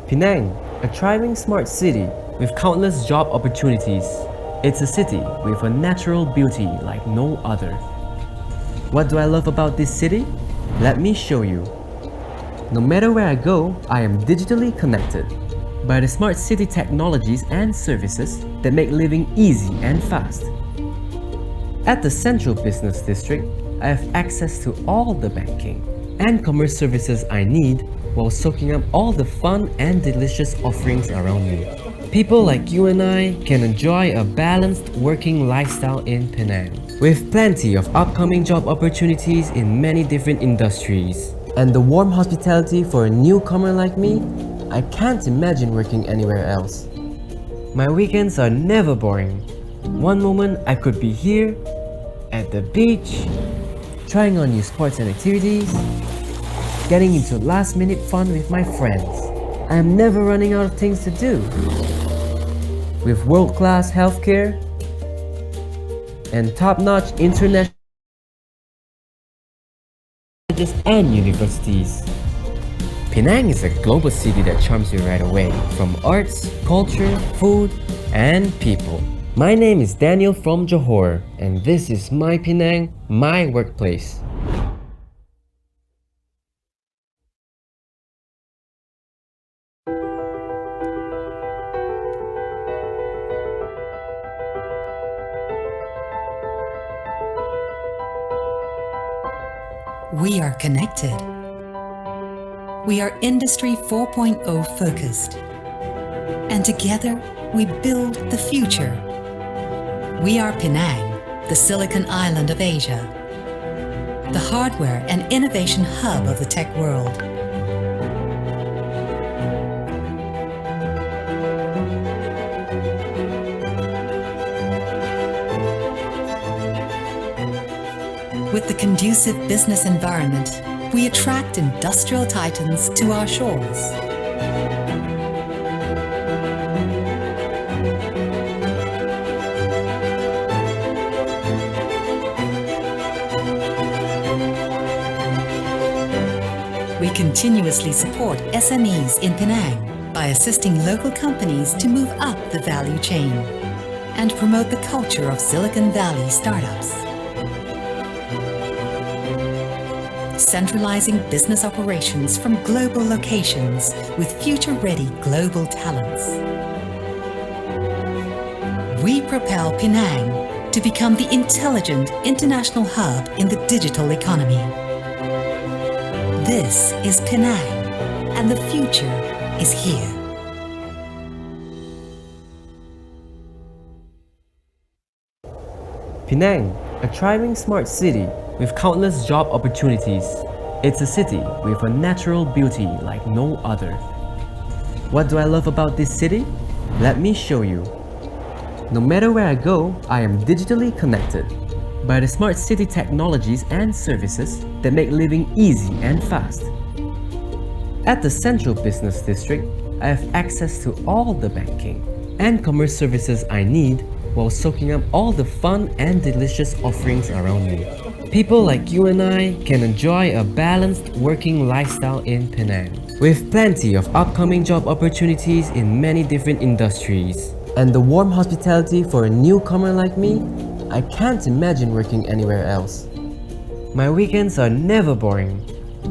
Penang, a thriving smart city with countless job opportunities. It's a city with a natural beauty like no other. What do I love about this city? Let me show you. No matter where I go, I am digitally connected by the smart city technologies and services that make living easy and fast. At the Central Business District, I have access to all the banking and commerce services I need while soaking up all the fun and delicious offerings around me. People like you and I can enjoy a balanced working lifestyle in Penang, with plenty of upcoming job opportunities in many different industries. And the warm hospitality for a newcomer like me, I can't imagine working anywhere else. My weekends are never boring. One moment I could be here, at the beach, trying on new sports and activities, getting into last-minute fun with my friends. I am never running out of things to do. With world-class healthcare and top-notch international colleges and universities. Penang is a global city that charms you right away, from arts, culture, food, and people. My name is Daniel from Johor, and this is my Penang, my workplace. We are connected. We are Industry 4.0 focused. And together, we build the future. We are Penang, the Silicon Island of Asia, the hardware and innovation hub of the tech world. With the conducive business environment, we attract industrial titans to our shores. We continuously support SMEs in Penang by assisting local companies to move up the value chain and promote the culture of Silicon Valley startups. Centralizing business operations from global locations with future-ready global talents. We propel Penang to become the intelligent international hub in the digital economy. This is Penang, and the future is here. Penang, a thriving smart city with countless job opportunities. It's a city with a natural beauty like no other. What do I love about this city? Let me show you. No matter where I go, I am digitally connected by the smart city technologies and services that make living easy and fast. At the Central Business District, I have access to all the banking and commerce services I need while soaking up all the fun and delicious offerings around me. People like you and I can enjoy a balanced working lifestyle in Penang, with plenty of upcoming job opportunities in many different industries. And the warm hospitality for a newcomer like me, I can't imagine working anywhere else. My weekends are never boring.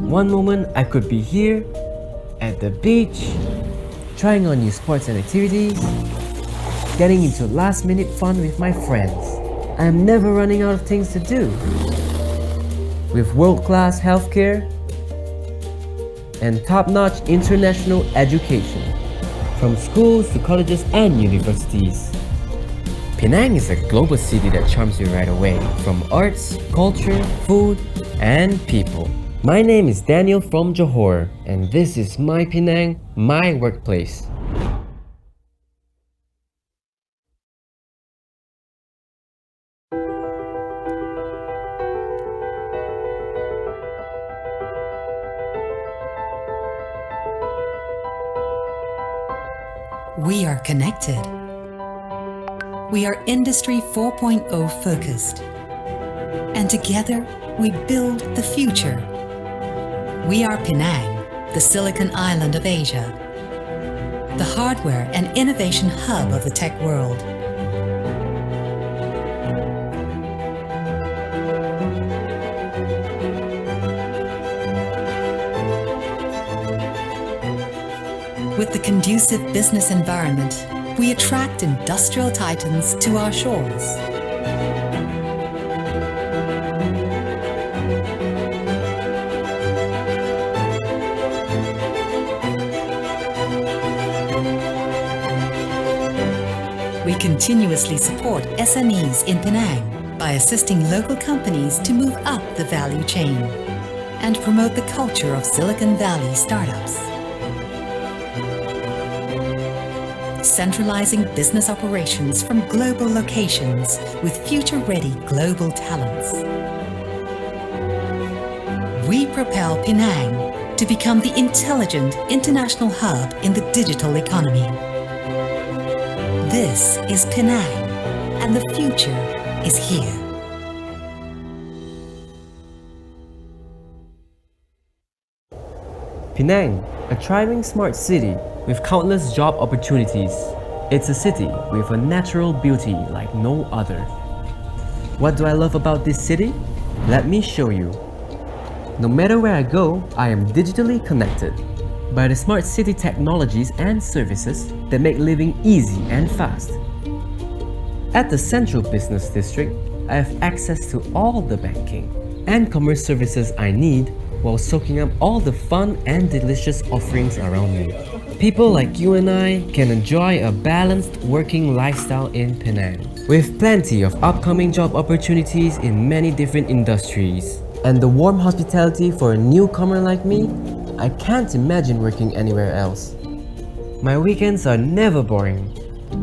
One moment I could be here, at the beach, trying on new sports and activities, getting into last-minute fun with my friends. I am never running out of things to do. With world-class healthcare and top-notch international education, from schools to colleges and universities. Penang is a global city that charms you right away, from arts, culture, food, and people. My name is Daniel from Johor, and this is my Penang, my workplace. We are connected. We are Industry 4.0 focused. And together, we build the future. We are Penang, the Silicon Island of Asia, the hardware and innovation hub of the tech world. With the conducive business environment, we attract industrial titans to our shores. We continuously support SMEs in Penang by assisting local companies to move up the value chain and promote the culture of Silicon Valley startups. Centralizing business operations from global locations with future-ready global talents. We propel Penang to become the intelligent international hub in the digital economy. This is Penang, and the future is here. Penang, a thriving smart city with countless job opportunities. It's a city with a natural beauty like no other. What do I love about this city? Let me show you. No matter where I go, I am digitally connected by the smart city technologies and services that make living easy and fast. At the Central Business District, I have access to all the banking and commerce services I need while soaking up all the fun and delicious offerings around me. People like you and I can enjoy a balanced working lifestyle in Penang, with plenty of upcoming job opportunities in many different industries. And the warm hospitality for a newcomer like me, I can't imagine working anywhere else. My weekends are never boring.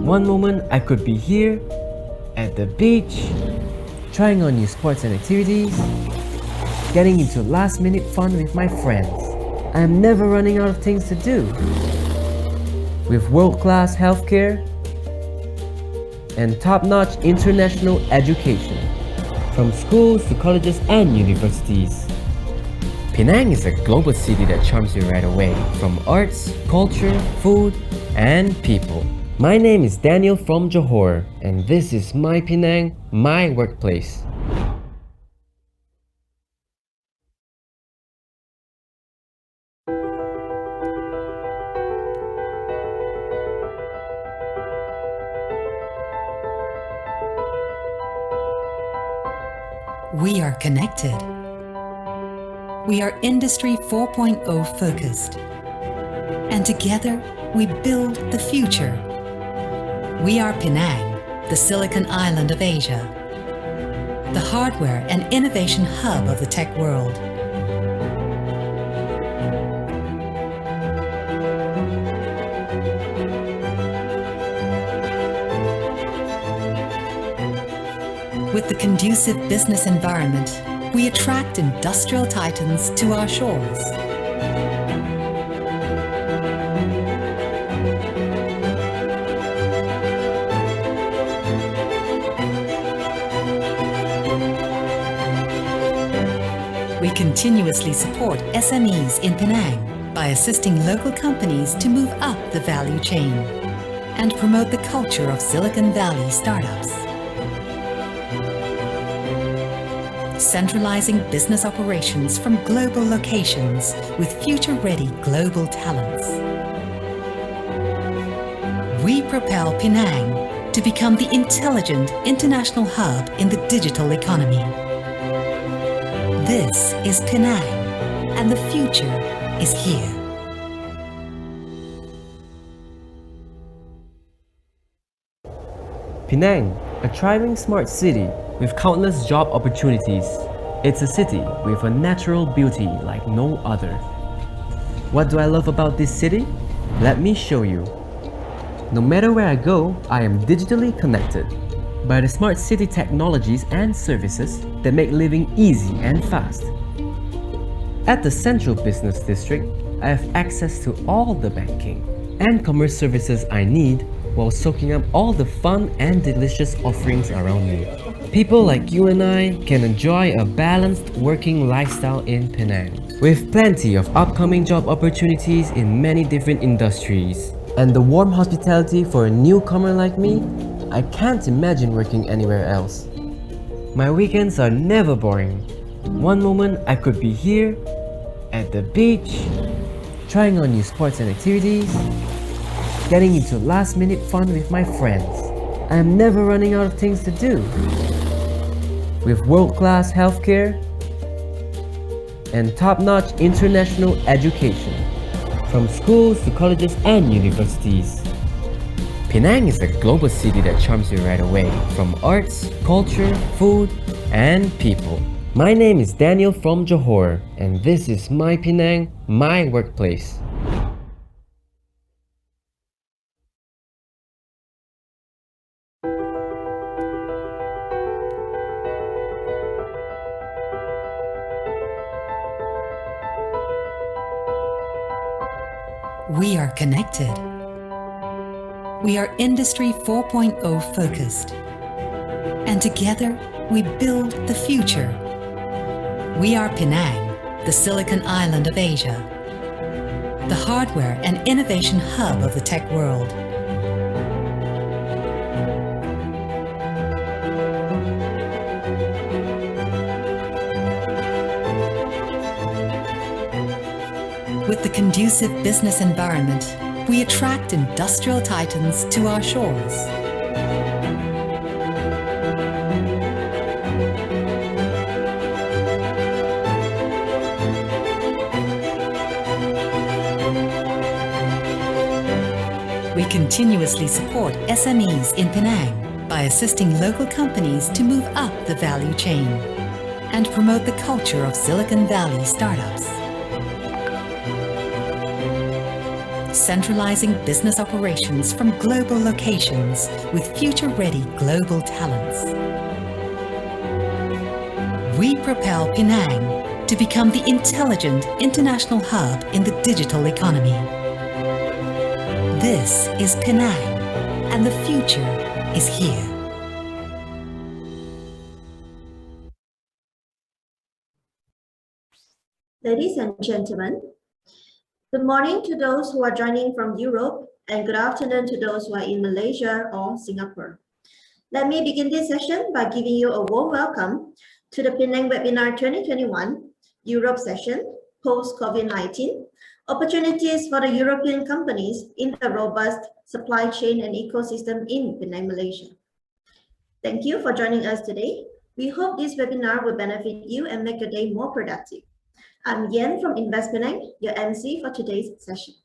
One moment I could be here, at the beach, trying on new sports and activities, getting into last-minute fun with my friends. I am never running out of things to do. With world-class healthcare and top-notch international education, from schools to colleges and universities. Penang is a global city that charms you right away, from arts, culture, food, and people. My name is Daniel from Johor, and this is my Penang, my workplace. We are connected. We are Industry 4.0 focused. And together, we build the future. We are Penang, the Silicon Island of Asia, the hardware and innovation hub of the tech world. With the conducive business environment, we attract industrial titans to our shores. We continuously support SMEs in Penang by assisting local companies to move up the value chain and promote the culture of Silicon Valley startups. Centralizing business operations from global locations with future-ready global talents. We propel Penang to become the intelligent international hub in the digital economy. This is Penang, and the future is here. Penang, a thriving smart city with countless job opportunities. It's a city with a natural beauty like no other. What do I love about this city? Let me show you. No matter where I go, I am digitally connected by the smart city technologies and services that make living easy and fast. At the Central Business District, I have access to all the banking and commerce services I need while soaking up all the fun and delicious offerings around me. People like you and I can enjoy a balanced working lifestyle in Penang, with plenty of upcoming job opportunities in many different industries. and the warm hospitality for a newcomer like me, I can't imagine working anywhere else. My weekends are never boring. One moment I could be here, at the beach, trying on new sports and activities, getting into last-minute fun with my friends. I am never running out of things to do. With world-class healthcare and top-notch international education, from schools to colleges and universities. Penang is a global city that charms you right away, from arts, culture, food, and people. My name is Daniel from Johor, and this is my Penang, my workplace. We are connected. We are Industry 4.0 focused. And together, we build the future. We are Penang, the Silicon Island of Asia, the hardware and innovation hub of the tech world. With the conducive business environment, we attract industrial titans to our shores. We continuously support SMEs in Penang by assisting local companies to move up the value chain and promote the culture of Silicon Valley startups. Centralizing business operations from global locations with future-ready global talents. We propel Penang to become the intelligent international hub in the digital economy. This is Penang, and the future is here. Ladies and gentlemen, good morning to those who are joining from Europe and good afternoon to those who are in Malaysia or Singapore. Let me begin this session by giving you a warm welcome to the Penang Webinar 2021 Europe session post-COVID-19, opportunities for the European companies in the robust supply chain and ecosystem in Penang Malaysia. Thank you for joining us today. We hope this webinar will benefit you and make your day more productive. I'm Yen from InvestPenang, your MC for today's session.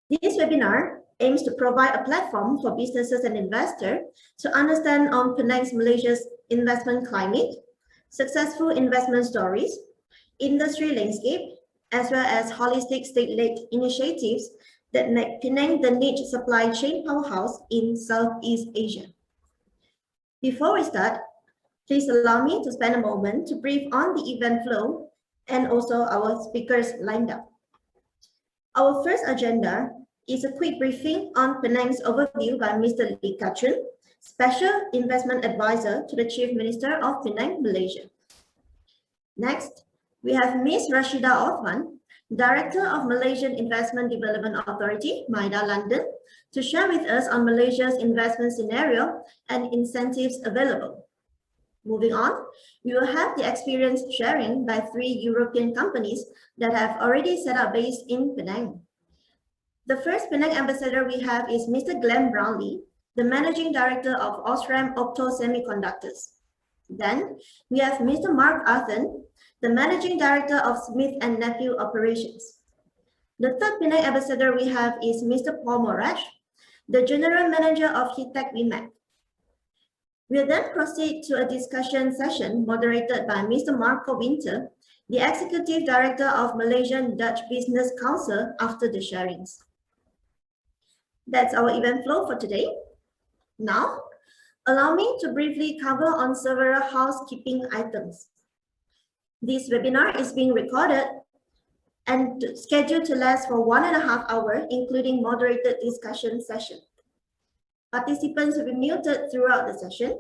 This webinar aims to provide a platform for businesses and investors to understand on Penang Malaysia's investment climate, successful investment stories, industry landscape, as well as holistic state-led initiatives that make Penang the niche supply chain powerhouse in Southeast Asia. Before we start, please allow me to spend a moment to brief on the event flow and also our speakers lined up. Our first agenda is a quick briefing on Penang's overview by Mr. Lee Choon, Special Investment Advisor to the Chief Minister of Penang, Malaysia. Next, we have Ms. Rashidah Othman, Director of Malaysian Investment Development Authority, MIDA London, to share with us on Malaysia's investment scenario and incentives available. Moving on, we will have the experience sharing by 3 European companies that have already set up base in Penang. The first Penang ambassador we have is Mr. Glen Brownlie, the Managing Director of Osram Opto Semiconductors. Then we have Mr. Arthun, the Managing Director of Smith and Nephew Operations. The third Penang ambassador we have is Mr. Morach, the General Manager of Hittech Wemac. We'll then proceed to a discussion session moderated by Mr. Marco Winter, the Executive Director of Malaysian Dutch Business Council after the sharings. That's our event flow for today. Now, allow me to briefly cover on several housekeeping items. This webinar is being recorded and scheduled to last for 1.5 hours, including moderated discussion session. Participants will be muted throughout the session.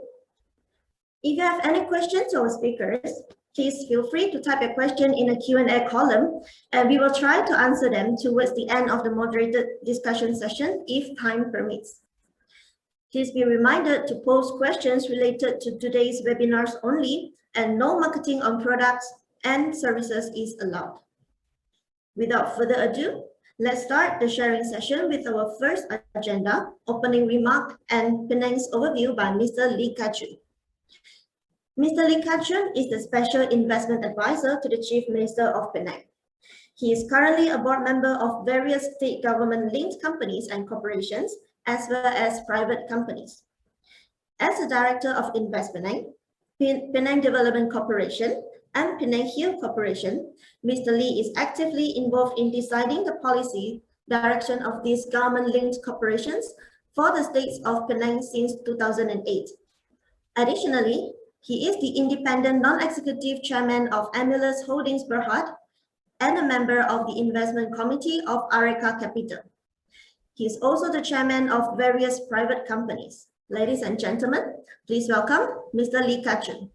If you have any questions to our speakers, Please feel free to type your question in the Q&A column, and we will try to answer them towards the end of the moderated discussion session if time permits. Please be reminded to post questions related to today's webinars only, and no marketing on products and services is allowed. Without further ado, let's start the sharing session with our first agenda, opening remark and Penang's overview by Mr. Lee Ka-chun. Mr. Lee Ka-chun is the Special Investment Advisor to the Chief Minister of Penang. He is currently a board member of various state government-linked companies and corporations, as well as private companies. As a Director of InvestPenang, Penang Development Corporation, and Penang Hill Corporation, Mr. Lee is actively involved in deciding the policy direction of these government-linked corporations for the states of Penang since 2008. Additionally, he is the independent non-executive chairman of Amulus Holdings Berhad and a member of the investment committee of Areca Capital. He is also the chairman of various private companies. Ladies and gentlemen, please welcome Mr. Lee Ka-chun.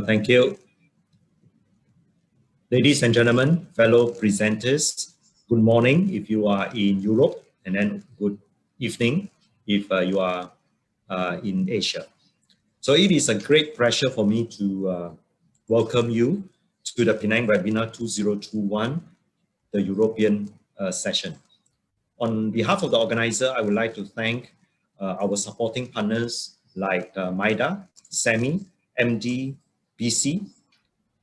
Thank you. Ladies and gentlemen, fellow presenters, good morning if you are in Europe, and then good evening if you are in Asia. So it is a great pleasure for me to welcome you to the Penang Webinar 2021, the European session. On behalf of the organizer, I would like to thank our supporting partners like MIDA, Semi, MD, BC,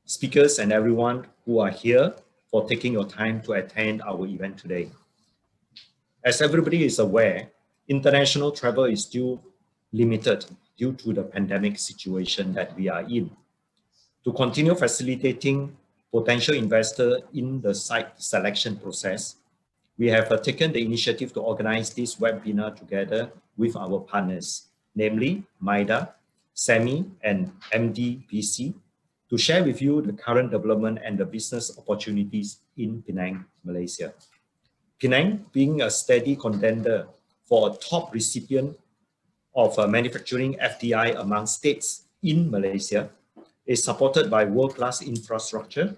speakers, and everyone who are here for taking your time to attend our event today. As everybody is aware, international travel is still limited due to the pandemic situation that we are in. To continue facilitating potential investors in the site selection process, we have taken the initiative to organize this webinar together with our partners, namely MIDA, Semi, and MDBC, to share with you the current development and the business opportunities in Penang, Malaysia. Penang, being a steady contender for a top recipient of manufacturing FDI among states in Malaysia, is supported by world-class infrastructure,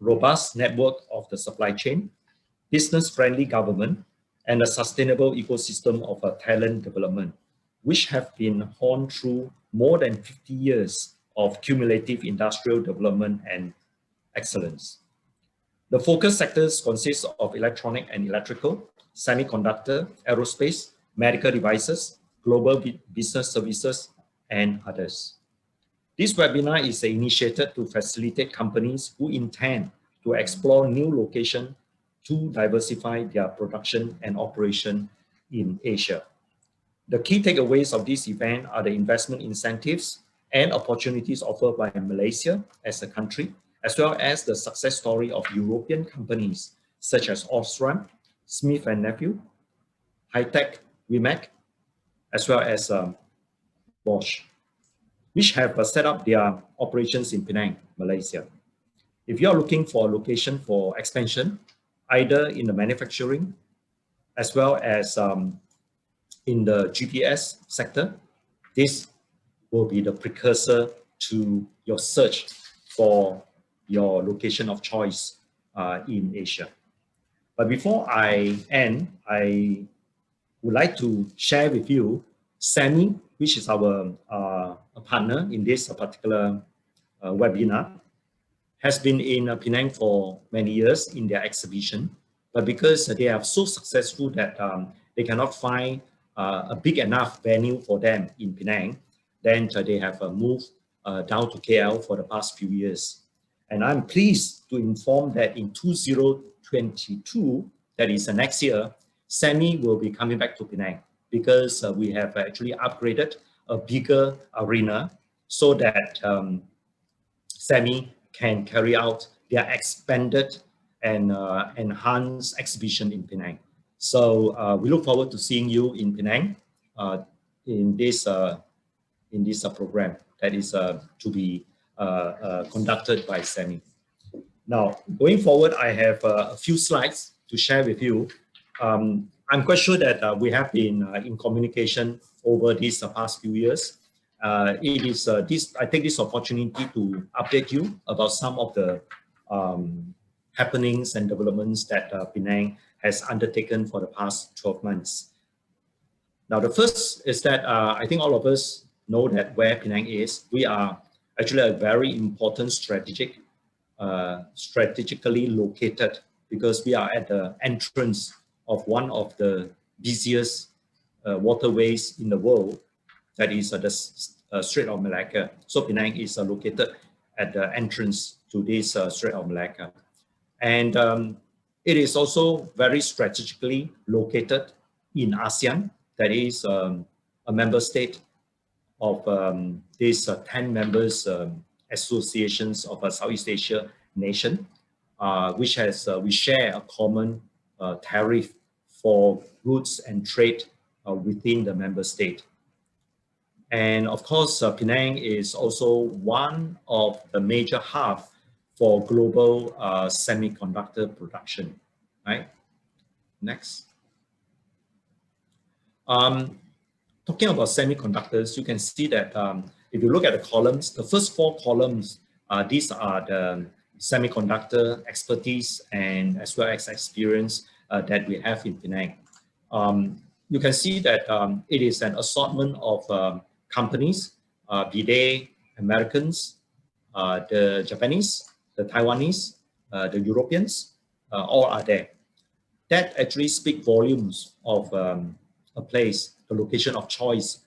robust network of the supply chain, business-friendly government, and a sustainable ecosystem of talent development, which have been honed through more than 50 years of cumulative industrial development and excellence. The focus sectors consist of electronic and electrical, semiconductor, aerospace, medical devices, global business services, and others. This webinar is initiated to facilitate companies who intend to explore new locations to diversify their production and operation in Asia. The key takeaways of this event are the investment incentives and opportunities offered by Malaysia as a country, as well as the success story of European companies such as Osram, Smith & Nephew, Hittech, Wemac, as well as Bosch, which have set up their operations in Penang, Malaysia. If you are looking for a location for expansion, either in the manufacturing as well as in the GPS sector, this will be the precursor to your search for your location of choice in Asia. But before I end, I would like to share with you Semi, which is our partner in this particular webinar, has been in Penang for many years in their exhibition, but because they are so successful that they cannot find a big enough venue for them in Penang, then they have moved down to KL for the past few years. And I'm pleased to inform that in 2022, that is next year, Semi will be coming back to Penang because we have actually upgraded a bigger arena so that Semi can carry out their expanded and enhanced exhibition in Penang. So we look forward to seeing you in Penang in this program that is to be conducted by Semi. Now, going forward, I have a few slides to share with you. I'm quite sure that we have been in communication over these past few years, I take this opportunity to update you about some of the happenings and developments that Penang has undertaken for the past 12 months. Now, the first is that I think all of us know that where Penang is, we are actually a very important strategically located, because we are at the entrance of one of the busiest waterways in the world, that is the Strait of Malacca. So Penang is located at the entrance to this Strait of Malacca. And it is also very strategically located in ASEAN, that is a member state of these 10 members associations of a Southeast Asia nation, which has we share a common tariff for goods and trade within the member state. And of course, Penang is also one of the major hubs for global semiconductor production, right? Next. Talking about semiconductors, you can see that if you look at the columns, the first 4 columns, these are the semiconductor expertise and as well as experience that we have in Penang. You can see that it is an assortment of companies, be they Americans, the Japanese, the Taiwanese, the Europeans, all are there. That actually speaks volumes of a place, the location of choice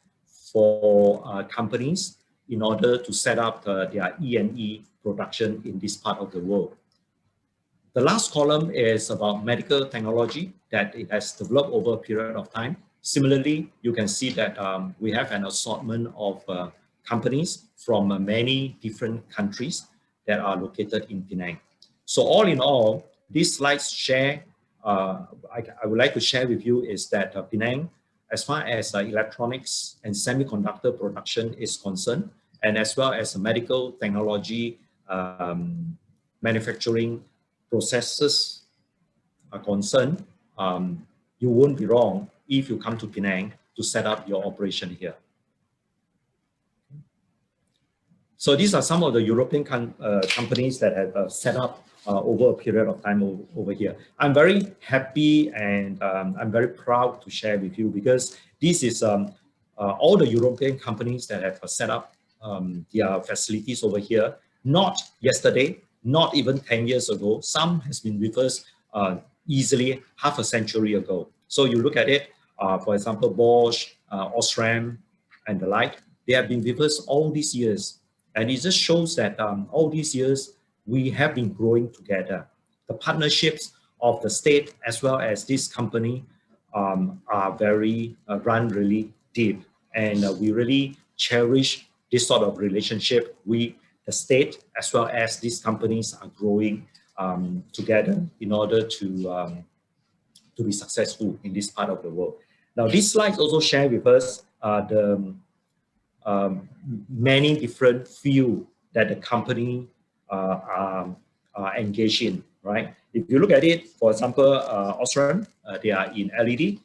for companies in order to set up their E&E production in this part of the world. The last column is about medical technology that it has developed over a period of time. Similarly, you can see that we have an assortment of companies from many different countries that are located in Penang. So all in all, these slides share, I would like to share with you is that Penang, as far as electronics and semiconductor production is concerned, and as well as medical technology manufacturing processes are concerned, you won't be wrong if you come to Penang to set up your operation here. So these are some of the European companies that have set up over a period of time over here. I'm very happy and I'm very proud to share with you, because this is all the European companies that have set up their facilities over here, not yesterday, not even 10 years ago. Some has been with us easily half a century ago. So you look at it, for example, Bosch, Osram, and the like, they have been with us all these years. And it just shows that all these years, we have been growing together. The partnerships of the state as well as this company are very, run really deep. And we really cherish this sort of relationship. The state as well as these companies are growing together in order to be successful in this part of the world. Now, these slides also share with us the many different fields that the company are engaged in, right? If you look at it, for example, Osram, they are in LED.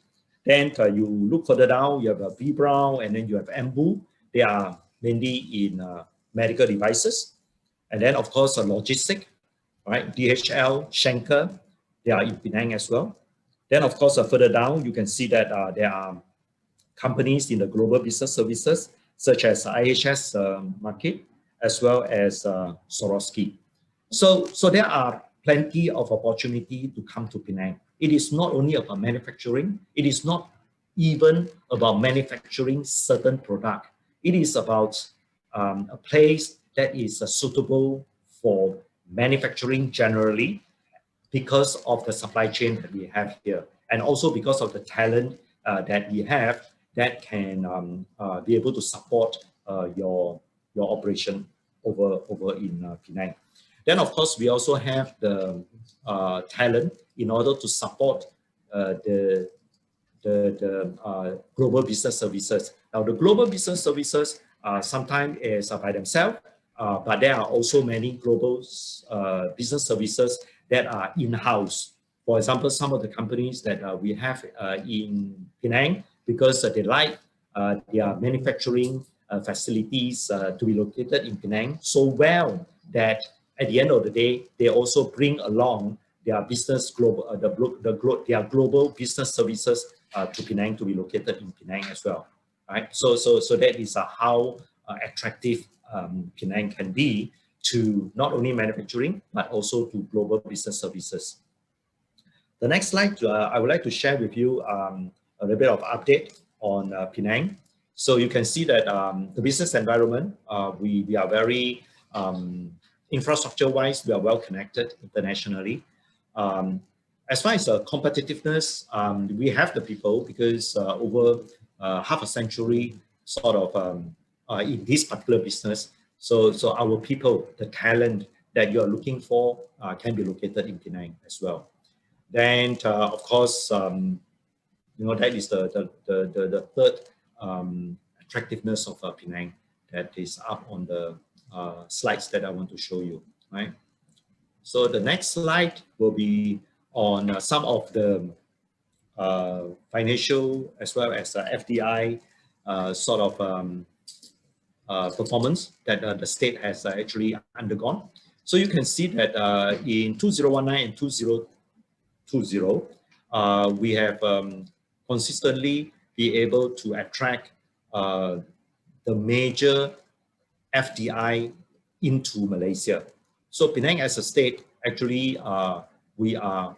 Then you look further down, you have B. Brown, and then you have Ambu. They are mainly in medical devices. And then, of course, logistic, right? DHL, Schenker, they are in Penang as well. Then, of course, further down, you can see that there are companies in the global business services, such as IHS Markit, as well as Swarovski. So there are plenty of opportunity to come to Penang. It is not only about manufacturing. It is not even about manufacturing certain product. It is about a place that is suitable for manufacturing generally, because of the supply chain that we have here, and also because of the talent that we have that can be able to support your operation over in Penang. Then, of course, we also have the talent in order to support the global business services. Now, the global business services sometimes is by themselves, but there are also many global business services that are in-house. For example, some of the companies that we have in Penang, because they like their manufacturing facilities to be located in Penang so well that at the end of the day, they also bring along their business their global business services to Penang to be located in Penang as well, right? So that is how attractive Penang can be to not only manufacturing but also to global business services. The next slide, I would like to share with you a little bit of update on Penang. So you can see that the business environment, we are very infrastructure-wise, we are well connected internationally. As far as competitiveness, we have the people because over half a century sort of in this particular business. So our people, the talent that you're looking for can be located in Penang as well. Then of course, that is the third attractiveness of Penang that is up on the slides that I want to show you, right? So the next slide will be on some of the financial as well as FDI sort of performance that the state has actually undergone. So you can see that in 2019 and 2020, we have consistently be able to attract the major FDI into Malaysia. So Penang as a state, actually, we are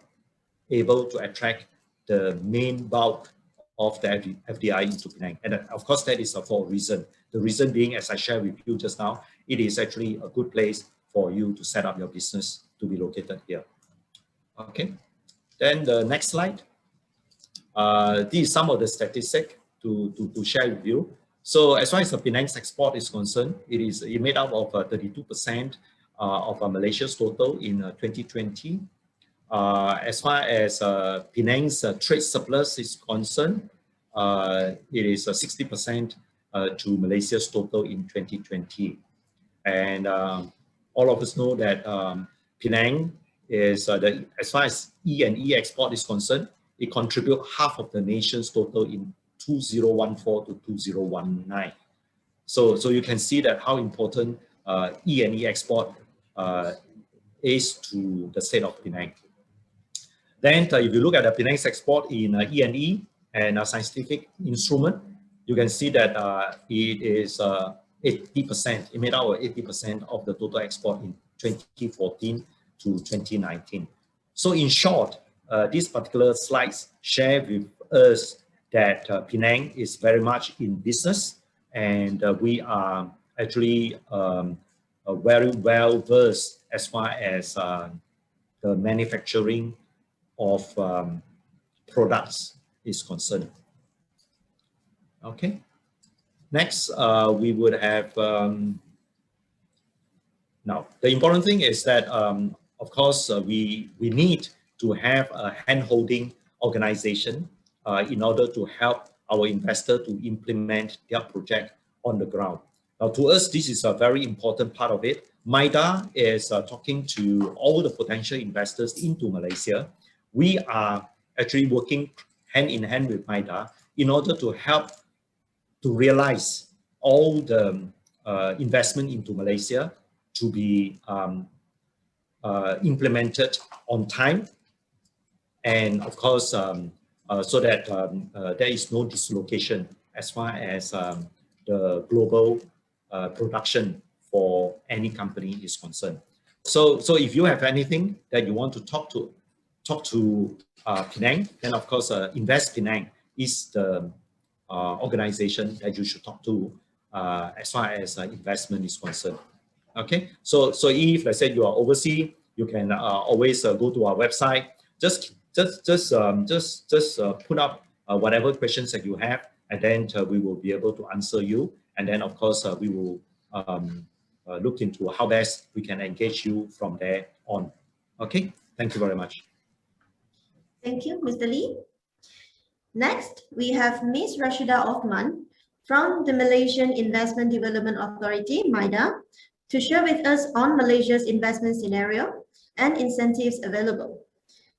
able to attract the main bulk of the FDI into Penang. And of course, that is for a reason. The reason being, as I shared with you just now, it is actually a good place for you to set up your business to be located here. Okay, then the next slide. These are some of the statistics to share with you. So as far as the Penang's export is concerned, it made up of 32% of Malaysia's total in 2020. As far as Penang's trade surplus is concerned, it is 60% to Malaysia's total in 2020. And all of us know that Penang is, as far as E&E export is concerned, it contributes half of the nation's total in 2014 to 2019. So you can see that how important E&E export is to the state of Penang. Then if you look at the Penang's export in E&E and scientific instrument, you can see that it is 80%, it made up of 80% of the total export in 2014 to 2019. So in short, these particular slides share with us that Penang is very much in business, and we are actually very well versed as far as the manufacturing of products is concerned. Okay, next we would have now the important thing is that of course we need to have a hand-holding organization in order to help our investor to implement their project on the ground. Now, to us, this is a very important part of it. MIDA is talking to all the potential investors into Malaysia. We are actually working hand in hand with MIDA in order to help to realize all the investment into Malaysia to be implemented on time, and of course so that there is no dislocation as far as the global production for any company is concerned. So if you have anything that you want to talk to Penang, then of course InvestPenang is the organization that you should talk to as far as investment is concerned. Okay, so if let's say you are overseas, you can always go to our website. Just put up whatever questions that you have, and then we will be able to answer you. And then of course we will look into how best we can engage you from there on. Okay, thank you very much. Thank you, Mr. Lee. Next, we have Ms. Rashidah Othman from the Malaysian Investment Development Authority, MIDA, to share with us on Malaysia's investment scenario and incentives available.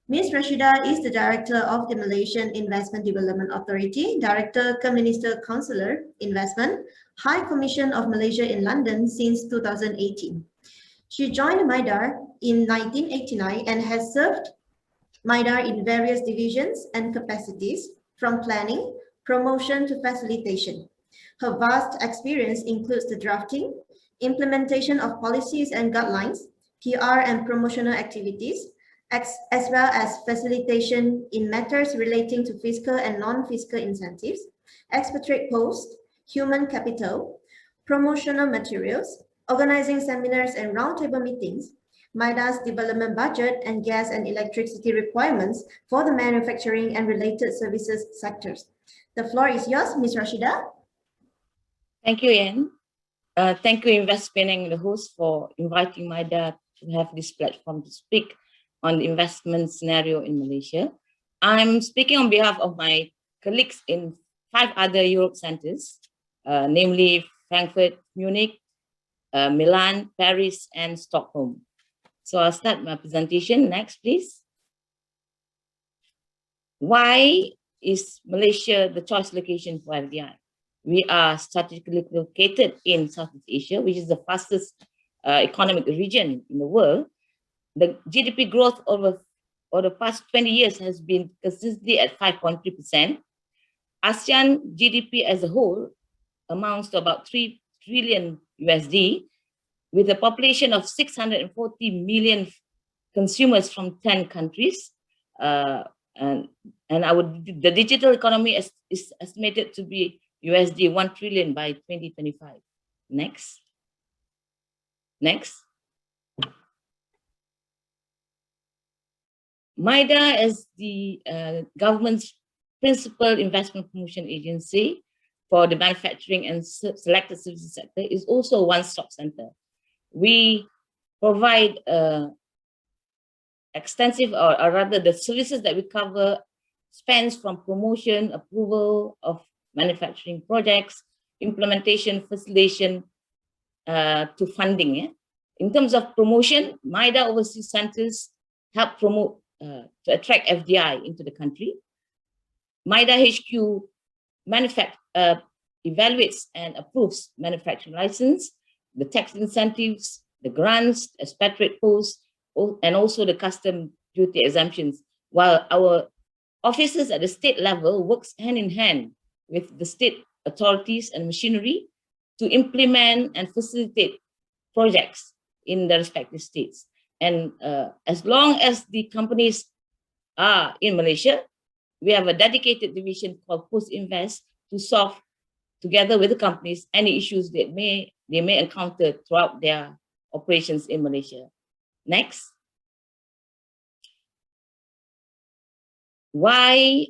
Ms. Rashidah is the Director of the Malaysian Investment Development Authority, Director Minister Councillor Investment, High Commission of Malaysia in London since 2018. She joined MIDA in 1989 and has served MIDA in various divisions and capacities, from planning, promotion to facilitation. Her vast experience includes the drafting, implementation of policies and guidelines, PR and promotional activities, as well as facilitation in matters relating to fiscal and non-fiscal incentives, expatriate posts, human capital, promotional materials, organizing seminars and roundtable meetings, MIDA's development budget, and gas and electricity requirements for the manufacturing and related services sectors. The floor is yours, Ms. Rashidah. Thank you, Ian. Thank you, InvestPenang, the host, for inviting MIDA to have this platform to speak on the investment scenario in Malaysia. I'm speaking on behalf of my colleagues in 5 other Europe centers, namely Frankfurt, Munich, Milan, Paris, and Stockholm. So I'll start my presentation. Next, please. Why is Malaysia the choice location for FDI? We are strategically located in Southeast Asia, which is the fastest economic region in the world. The GDP growth over the past 20 years has been consistently at 5.3%. ASEAN GDP as a whole amounts to about $3 trillion USD, with a population of 640 million consumers from 10 countries. And the digital economy is estimated to be USD 1 trillion by 2025. Next. MIDA, as the government's principal investment promotion agency for the manufacturing and selected services sector, is also a one-stop center. We provide extensive, or rather the services that we cover spans from promotion, approval of manufacturing projects, implementation, facilitation, to funding. Yeah? In terms of promotion, MIDA overseas centers help promote to attract FDI into the country. MIDA HQ evaluates and approves manufacturing license, the tax incentives, the grants, expatriate posts, and also the custom duty exemptions, while our officers at the state level works hand in hand with the state authorities and machinery to implement and facilitate projects in the respective states. And as long as the companies are in Malaysia, we have a dedicated division called Post Invest to solve, together with the companies, any issues that they may encounter throughout their operations in Malaysia. Next. Why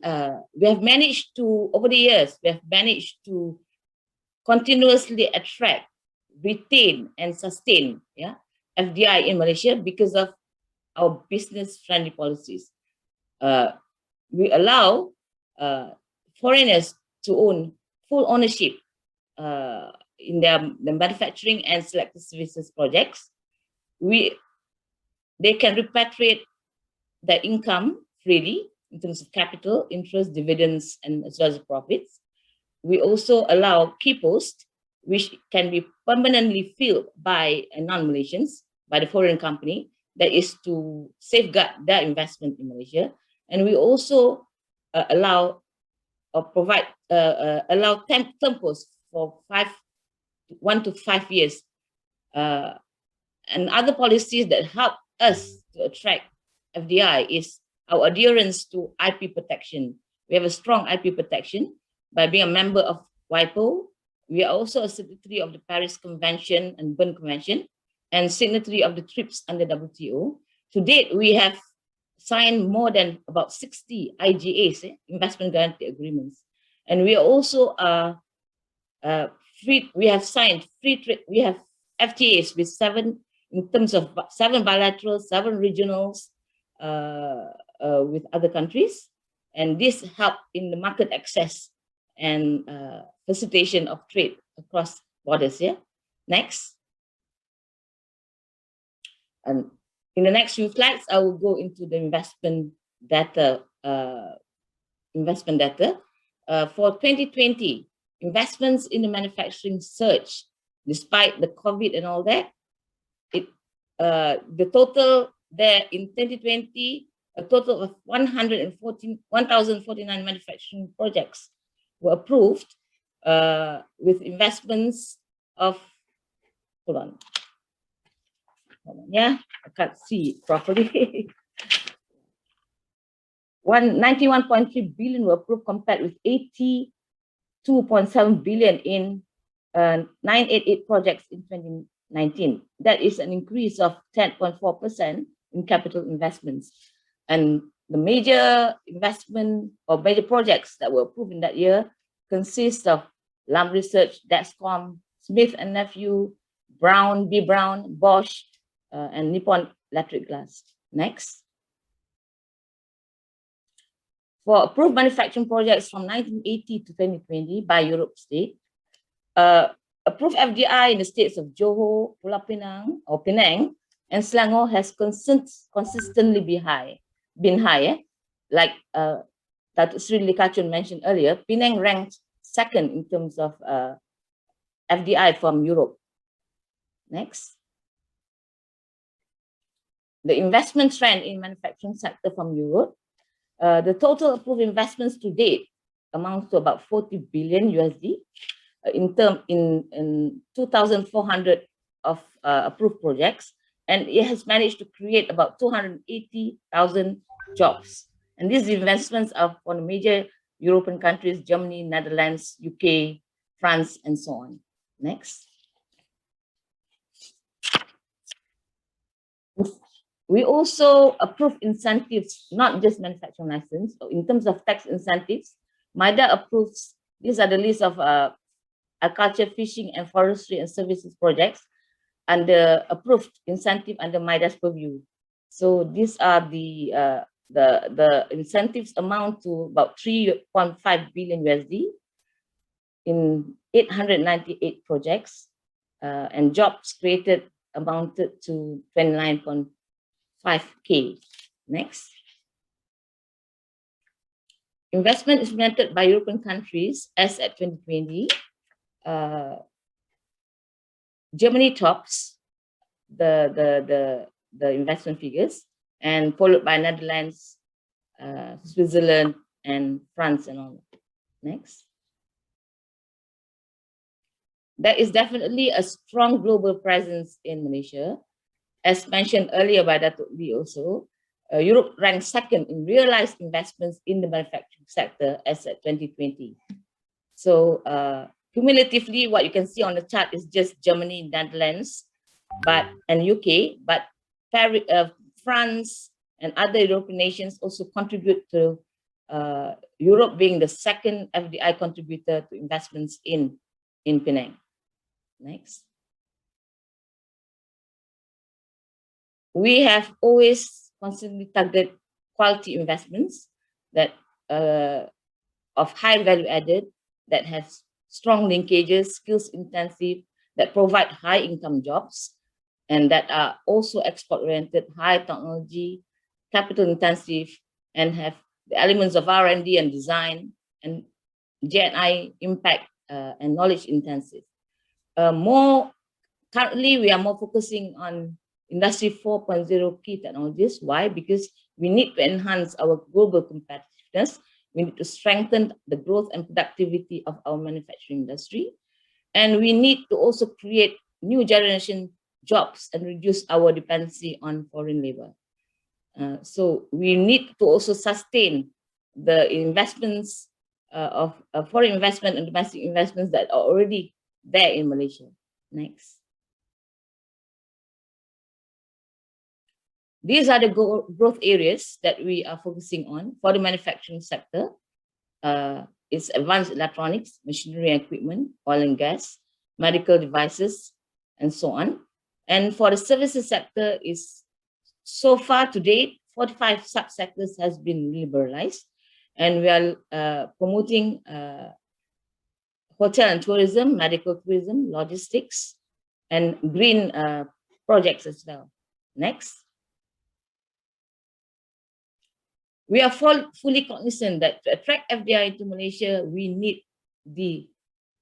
we have managed to, over the years, we have managed to continuously attract, retain, and sustain FDI in Malaysia because of our business-friendly policies. We allow foreigners to own full ownership in the manufacturing and selected services projects. They can repatriate their income freely in terms of capital, interest, dividends, and as well as profits. We also allow key posts, which can be permanently filled by non-Malaysians, by the foreign company, that is to safeguard their investment in Malaysia. And we also allow or provide term posts for 1 to 5 years, and other policies that help us to attract FDI is our adherence to IP protection. We have a strong IP protection by being a member of WIPO. We are also a signatory of the Paris Convention and Bern Convention, and signatory of the TRIPS under WTO. To date, we have signed more than about 60 IGAs, investment guarantee agreements, and we are also we have signed free trade. We have FTAs with 7 in terms of 7 bilateral, 7 regionals with other countries, and this help in the market access and facilitation of trade across borders. Yeah. Next. And in the next few slides, I will go into the investment data, investment data. For 2020, investments in the manufacturing surged despite the COVID and all that. The total there in 2020, a total of 1,049 manufacturing projects were approved with investments of, hold on, yeah, I can't see it properly. 91.3 billion were approved compared with 82.7 billion in 988 projects in 2019. That is an increase of 10.4% in capital investments. And the major investment or major projects that were approved in that year consist of Lam Research, Dexcom, Smith and Nephew, Brown, Bosch, and Nippon Electric Glass. Next. For approved manufacturing projects from 1980 to 2020 by Europe state, approved FDI in the states of Johor, Pulau Pinang or Penang, and Selangor has consistently been high. Like Dato Seri Choon mentioned earlier, Penang ranked second in terms of FDI from Europe. Next. The investment trend in manufacturing sector from Europe. The total approved investments to date amounts to about 40 billion USD in 2,400 of approved projects, and it has managed to create about 280,000 jobs. And these investments are from major European countries, Germany, Netherlands, UK, France, and so on. Next. We also approve incentives, not just manufacturing license. So in terms of tax incentives, MIDA approves, these are the list of agriculture, fishing, and forestry and services projects under approved incentive under MIDA's purview. So these are the incentives amount to about 3.5 billion USD in 898 projects, and jobs created amounted to 29.5K. Next. Investment is implemented by European countries as at 2020. Germany tops the investment figures, and followed by Netherlands, Switzerland, and France, and all. Next. There is definitely a strong global presence in Malaysia. As mentioned earlier by Dato Lee also, Europe ranks second in realized investments in the manufacturing sector as at 2020. So cumulatively, what you can see on the chart is just Germany, Netherlands, and UK, but France and other European nations also contribute to Europe being the second FDI contributor to investments in Penang. Next. We have always constantly targeted quality investments that of high value added, that has strong linkages, skills intensive, that provide high income jobs, and that are also export oriented, high technology, capital intensive, and have the elements of R&D and design, and J&I impact and knowledge intensive. Currently, we are more focusing on Industry 4.0 key technologies. Why? Because we need to enhance our global competitiveness. We need to strengthen the growth and productivity of our manufacturing industry. And we need to also create new generation jobs and reduce our dependency on foreign labor. So we need to also sustain the investments of foreign investment and domestic investments that are already there in Malaysia. Next. These are the growth areas that we are focusing on for the manufacturing sector. It's advanced electronics, machinery and equipment, oil and gas, medical devices, and so on. And for the services sector, is so far to date, 45 subsectors has been liberalized, and we are promoting hotel and tourism, medical tourism, logistics, and green projects as well. Next. We are fully cognizant that to attract FDI to Malaysia, we need the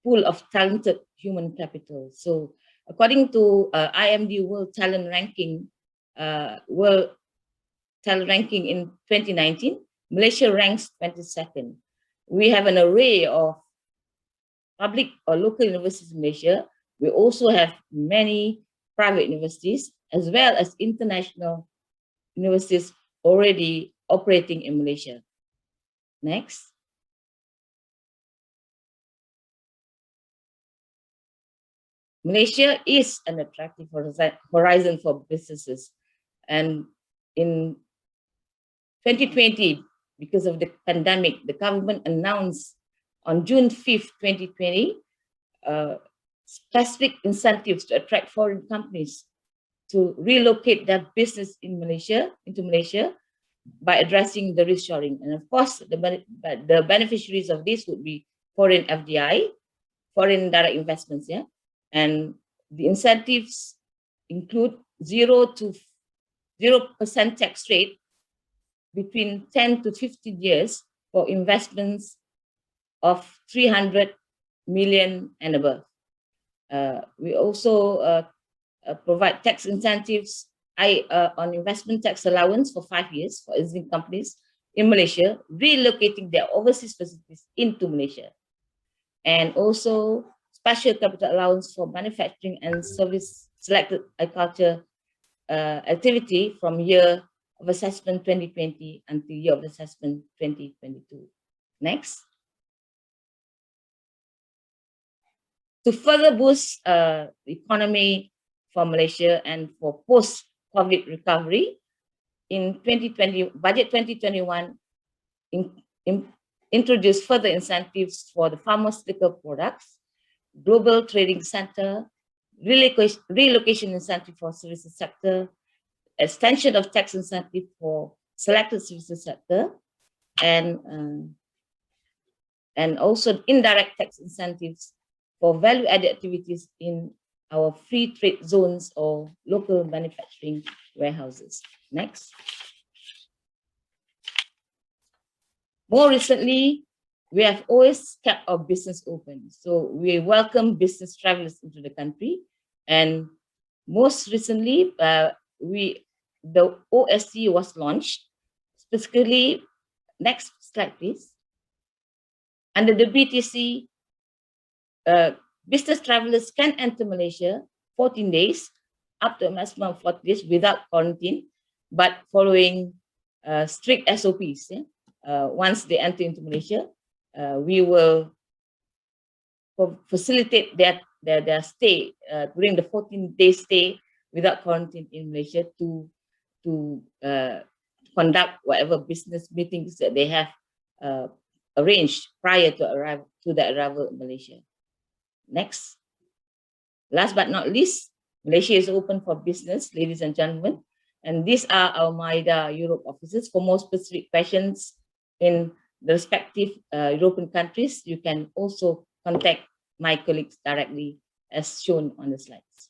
pool of talented human capital. So according to IMD World Talent Ranking in 2019, Malaysia ranks 22nd. We have an array of public or local universities in Malaysia. We also have many private universities as well as international universities already operating in Malaysia. Next. Malaysia is an attractive horizon for businesses. And in 2020, because of the pandemic, the government announced on June 5th, 2020, specific incentives to attract foreign companies to relocate their business into Malaysia by addressing the reshoring. And of course, the beneficiaries of this would be foreign FDI, foreign direct investments, yeah. And the incentives include 0% tax rate between 10 to 15 years for investments of 300 million and above. We also provide tax incentives on investment tax allowance for 5 years for existing companies in Malaysia, relocating their overseas facilities into Malaysia. And also special capital allowance for manufacturing and service selected agriculture activity from year of assessment 2020 until year of assessment 2022. Next. To further boost the economy for Malaysia and for post-COVID recovery, in budget 2021 introduced further incentives for the pharmaceutical products, global trading center, relocation incentive for services sector, extension of tax incentive for selected services sector, and also indirect tax incentives for value-added activities in our free trade zones or local manufacturing warehouses. Next. More recently, we have always kept our business open. So we welcome business travelers into the country. And most recently, the OSC was launched. Specifically, next slide, please. Under the BTC, business travelers can enter Malaysia 14 days, up to a maximum of 40 days without quarantine, but following strict SOPs. Yeah? Once they enter into Malaysia, we will facilitate their stay during the 14-day stay without quarantine in Malaysia to conduct whatever business meetings that they have arranged prior to the arrival in Malaysia. Next. Last but not least, Malaysia is open for business, ladies and gentlemen. And these are our MIDA Europe offices. For more specific questions in the respective European countries, you can also contact my colleagues directly as shown on the slides.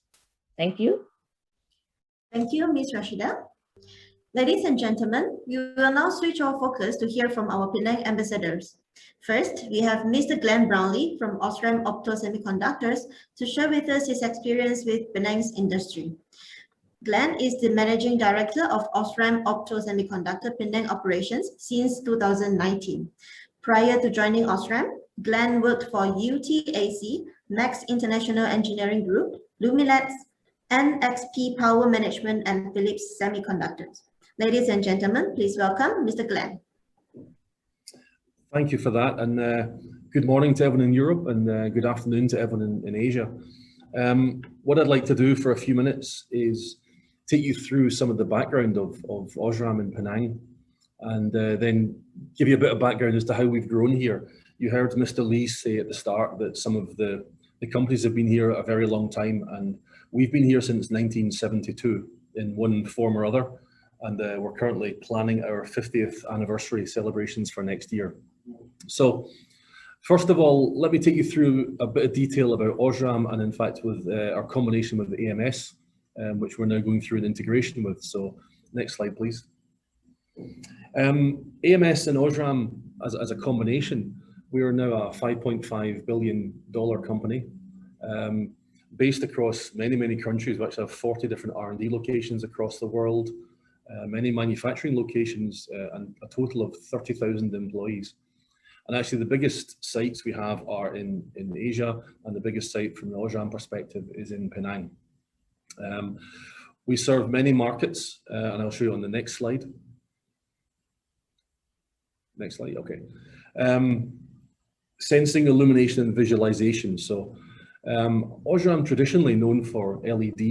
Thank you. Thank you, Ms. Rashidah. Ladies and gentlemen, we will now switch our focus to hear from our Penang ambassadors. First, we have Mr. Glen Brownlie from Osram Opto Semiconductors to share with us his experience with Penang's industry. Glen is the Managing Director of Osram Opto Semiconductor Penang operations since 2019. Prior to joining Osram, Glen worked for UTAC, Max International Engineering Group, Lumilabs, NXP Power Management, and Philips Semiconductors. Ladies and gentlemen, please welcome Mr. Glen. Thank you for that, and good morning to everyone in Europe, and good afternoon to everyone in Asia. What I'd like to do for a few minutes is take you through some of the background of Osram in Penang, and then give you a bit of background as to how we've grown here. You heard Mr. Lee say at the start that some of the companies have been here a very long time, and we've been here since 1972 in one form or other, and we're currently planning our 50th anniversary celebrations for next year. So first of all, let me take you through a bit of detail about Osram, and in fact with our combination with the AMS, which we're now going through an integration with. So next slide, please. AMS and Osram as a combination, we are now a $5.5 billion company, based across many countries. We actually have 40 different R&D locations across the world, many manufacturing locations, and a total of 30,000 employees. And actually the biggest sites we have are in Asia, and the biggest site from the Osram perspective is in Penang. We serve many markets, and I'll show you on the next slide. Next slide, okay. Sensing, illumination, and visualization. So Osram traditionally known for LED,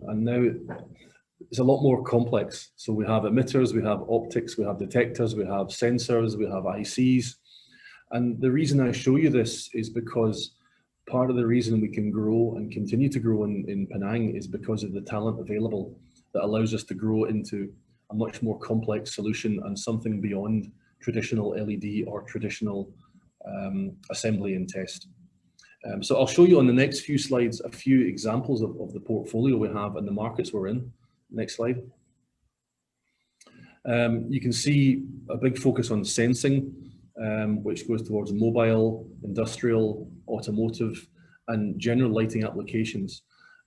and now it's a lot more complex. So we have emitters, we have optics, we have detectors, we have sensors, we have ICs. And the reason I show you this is because part of the reason we can grow and continue to grow in Penang is because of the talent available that allows us to grow into a much more complex solution and something beyond traditional LED or traditional assembly and test. So I'll show you on the next few slides a few examples of the portfolio we have and the markets we're in. Next slide. You can see a big focus on sensing, which goes towards mobile, industrial, automotive, and general lighting applications.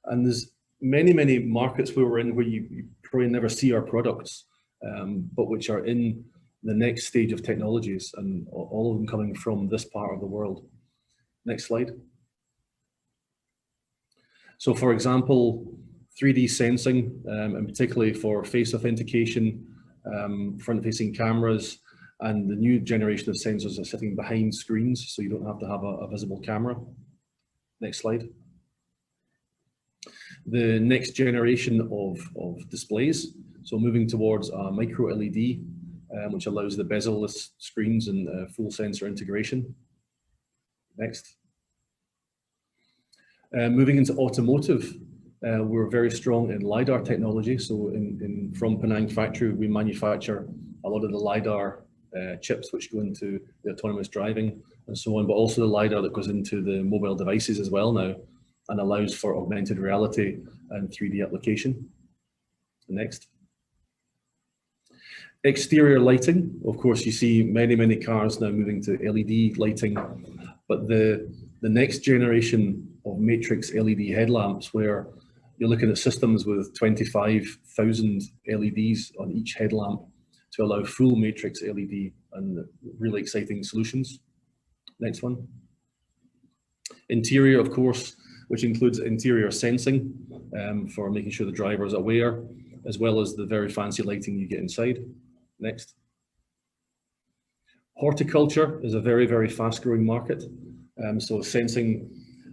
And there's many markets where we're in where you probably never see our products, but which are in the next stage of technologies, and all of them coming from this part of the world. Next slide. So for example, 3D sensing, and particularly for face authentication, front-facing cameras, and the new generation of sensors are sitting behind screens, so you don't have to have a visible camera. Next slide. The next generation of displays, so moving towards a micro LED, which allows the bezel-less screens and full sensor integration. Next. Moving into automotive, we're very strong in LiDAR technology. So from Penang factory, we manufacture a lot of the LiDAR chips which go into the autonomous driving and so on, but also the LiDAR that goes into the mobile devices as well now and allows for augmented reality and 3D application. Next. Exterior lighting, of course, you see many cars now moving to LED lighting, but the next generation of matrix LED headlamps, where you're looking at systems with 25,000 LEDs on each headlamp to allow full matrix LED, and really exciting solutions. Next one. Interior, of course, which includes interior sensing for making sure the driver is aware, as well as the very fancy lighting you get inside. Next. Horticulture is a very fast-growing market. So sensing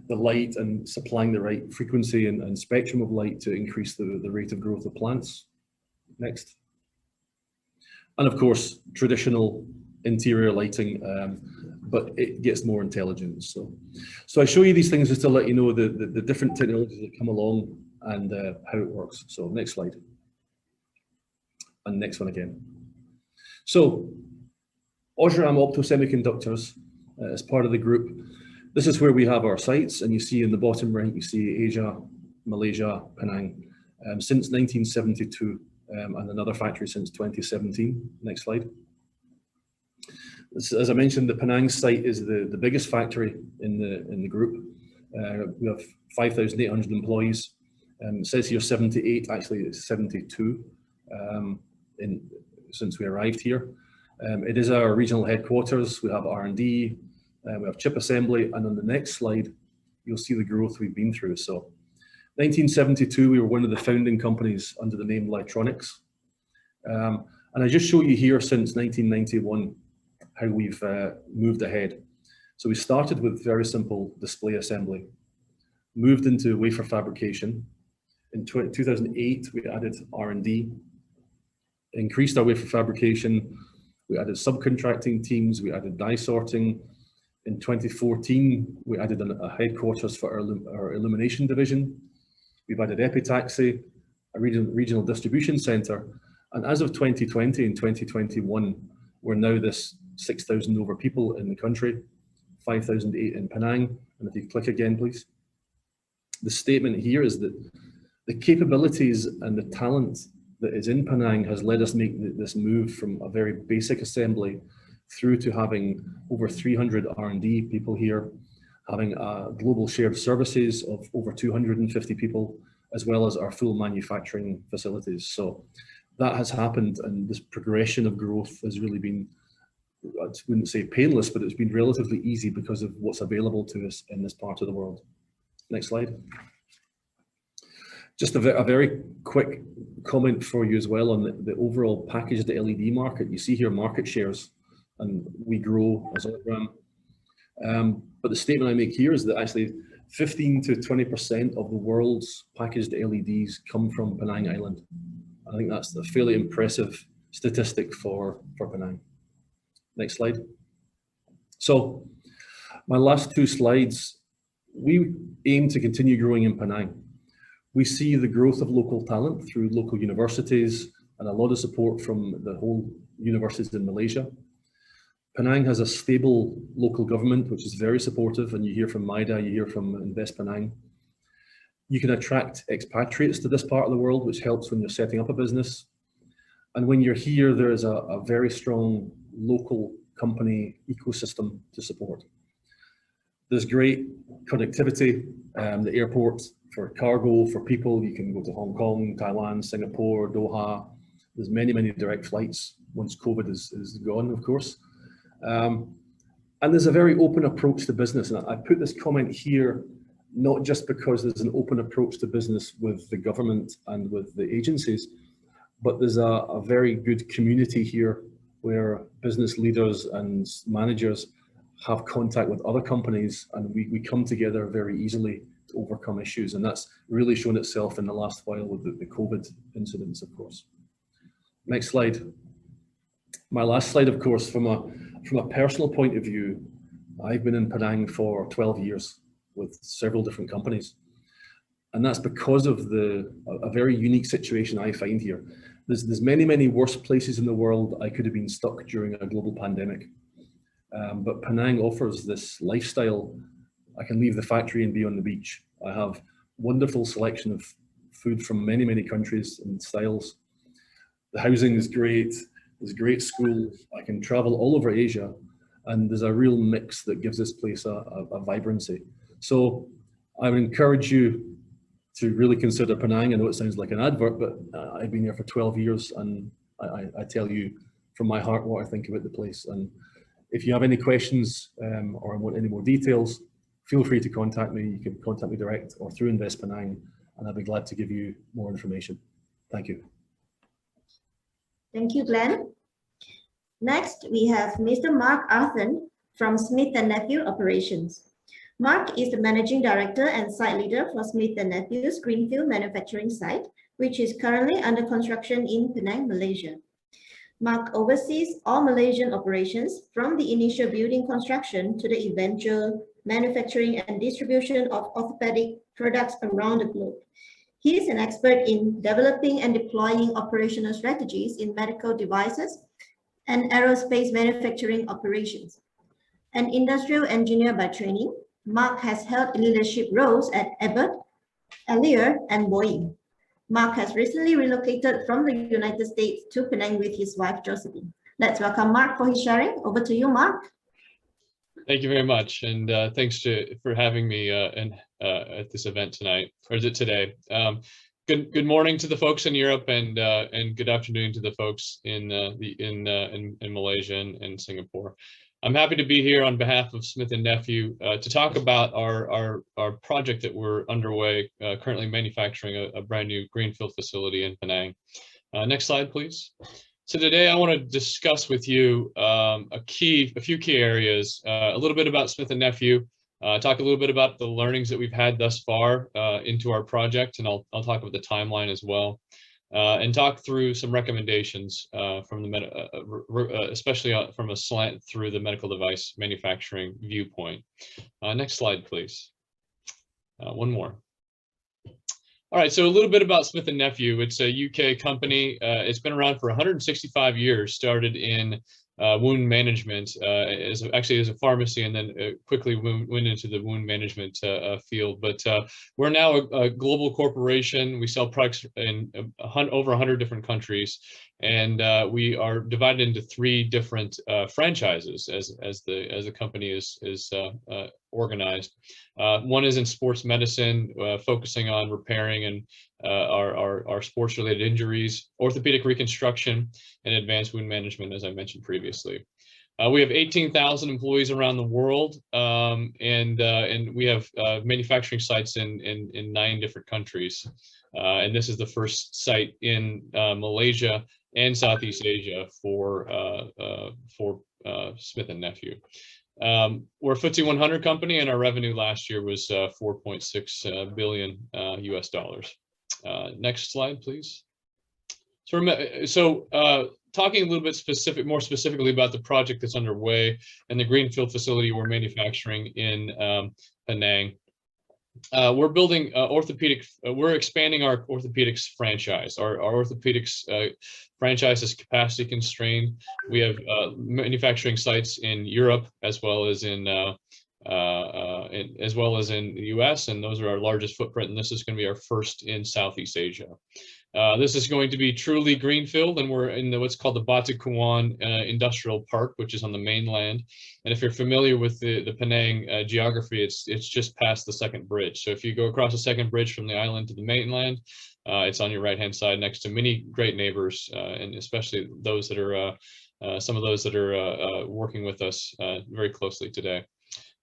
the light and supplying the right frequency and spectrum of light to increase the rate of growth of plants. Next. And of course, traditional interior lighting, but it gets more intelligent. So I show you these things just to let you know the different technologies that come along and how it works. So next slide. And next one again. So Osram Opto Semiconductors as part of the group. This is where we have our sites, and you see in the bottom right, you see Asia, Malaysia, Penang, since 1972, and another factory since 2017. Next slide. As I mentioned, the Penang site is the biggest factory in the group. We have 5,800 employees. It says here 78, actually it's 72 since we arrived here. It is our regional headquarters. We have R&D, we have chip assembly, and on the next slide, you'll see the growth we've been through. So 1972, we were one of the founding companies under the name Electronics. And I just show you here since 1991 how we've moved ahead. So we started with very simple display assembly, moved into wafer fabrication. In 2008, we added R&D, increased our wafer fabrication. We added subcontracting teams, we added die sorting. In 2014, we added a headquarters for our illumination division. We've added epitaxy, a regional distribution center. And as of 2020 and 2021, we're now this 6,000 over people in the country, 5,008 in Penang. And if you click again, please. The statement here is that the capabilities and the talent that is in Penang has led us make this move from a very basic assembly through to having over 300 R&D people here, having a global shared services of over 250 people, as well as our full manufacturing facilities. So that has happened, and this progression of growth has really been, I wouldn't say painless, but it's been relatively easy because of what's available to us in this part of the world. Next slide. Just a very quick comment for you as well on the overall packaged LED market. You see here market shares, and we grow as Osram. But the statement I make here is that actually 15 to 20% of the world's packaged LEDs come from Penang Island. I think that's a fairly impressive statistic for Penang. Next slide. So my last two slides, we aim to continue growing in Penang. We see the growth of local talent through local universities and a lot of support from the whole universities in Malaysia. Penang has a stable local government, which is very supportive, and you hear from MIDA, you hear from InvestPenang. You can attract expatriates to this part of the world, which helps when you're setting up a business. And when you're here, there is a very strong local company ecosystem to support. There's great connectivity, the airport for cargo, for people. You can go to Hong Kong, Taiwan, Singapore, Doha. There's many, many direct flights once COVID is gone, of course. And there's a very open approach to business. And I put this comment here, not just because there's an open approach to business with the government and with the agencies, but there's a very good community here where business leaders and managers have contact with other companies, and we come together very easily to overcome issues. And that's really shown itself in the last while with the COVID incidents, of course. Next slide. My last slide, of course, from a personal point of view, I've been in Penang for 12 years with several different companies. And that's because of a very unique situation I find here. There's many, many worse places in the world I could have been stuck during a global pandemic. But Penang offers this lifestyle. I can leave the factory and be on the beach. I have wonderful selection of food from many, many countries and styles. The housing is great. There's great schools. I can travel all over Asia, and there's a real mix that gives this place a vibrancy. So I would encourage you to really consider Penang. I know it sounds like an advert, but I've been here for 12 years, and I tell you from my heart what I think about the place. And if you have any questions or want any more details, feel free to contact me. You can contact me direct or through InvestPenang, and I'll be glad to give you more information. Thank you. Thank you, Glen. Next, we have Mr. Mark Arthun from Smith & Nephew Operations. Mark is the Managing Director and Site Leader for Smith & Nephew's Greenfield Manufacturing Site, which is currently under construction in Penang, Malaysia. Mark oversees all Malaysian operations from the initial building construction to the eventual manufacturing and distribution of orthopedic products around the globe. He is an expert in developing and deploying operational strategies in medical devices and aerospace manufacturing operations. An industrial engineer by training, Mark has held leadership roles at Abbott, Allier, and Boeing. Mark has recently relocated from the United States to Penang with his wife, Josephine. Let's welcome Mark for his sharing. Over to you, Mark. Thank you very much, and thanks for having me at this event tonight, or is it today? Good morning to the folks in Europe, and good afternoon to the folks in Malaysia and Singapore. I'm happy to be here on behalf of Smith & Nephew to talk about our project that we're underway, currently manufacturing a brand new greenfield facility in Penang. Next slide, please. So today I want to discuss with you a few key areas, a little bit about Smith & Nephew, talk a little bit about the learnings that we've had thus far into our project, and I'll talk about the timeline as well, and talk through some recommendations from especially from a slant through the medical device manufacturing viewpoint. Next slide, please. One more. All right, so a little bit about Smith & Nephew. It's a UK company. It's been around for 165 years, started in wound management as a pharmacy, and then quickly went into the wound management field. But we're now a global corporation. We sell products in over 100 different countries, and we are divided into 3 different franchises as the company is organized. One is in sports medicine, focusing on repairing and our sports-related injuries, orthopedic reconstruction, and advanced wound management, as I mentioned previously. We have 18,000 employees around the world, and we have manufacturing sites in 9 different countries. And this is the first site in Malaysia and Southeast Asia for Smith & Nephew. We're a FTSE 100 company, and our revenue last year was 4.6 billion US dollars. Next slide, please. So talking a little bit more specifically about the project that's underway and the greenfield facility we're manufacturing in Penang. We're building we're expanding our orthopedics franchise. Our orthopedics franchise is capacity constrained. We have manufacturing sites in Europe as well as in the US, and those are our largest footprint, and this is going to be our first in Southeast Asia. This is going to be truly greenfield, and we're in what's called the Batu Kawan Industrial Park, which is on the mainland. And if you're familiar with the Penang geography, it's just past the second bridge. So if you go across the second bridge from the island to the mainland, it's on your right-hand side next to many great neighbors, and especially those that are some of those that are working with us very closely today.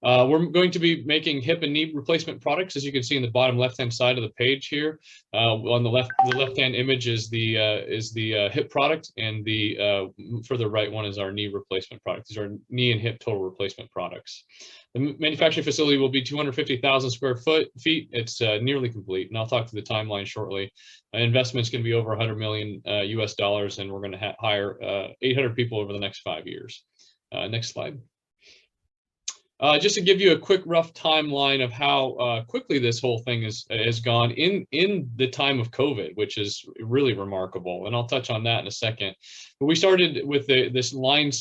We're going to be making hip and knee replacement products, as you can see in the bottom left-hand side of the page here. On the left-hand image is the hip product, and the further right one is our knee replacement product. These are knee and hip total replacement products. The manufacturing facility will be 250,000 square feet. It's nearly complete, and I'll talk to the timeline shortly. Investment's going to be over 100 million US dollars, and we're going to hire 800 people over the next 5 years. Next slide. Just to give you a quick rough timeline of how quickly this whole thing has gone in the time of COVID, which is really remarkable, and I'll touch on that in a second. But we started with this land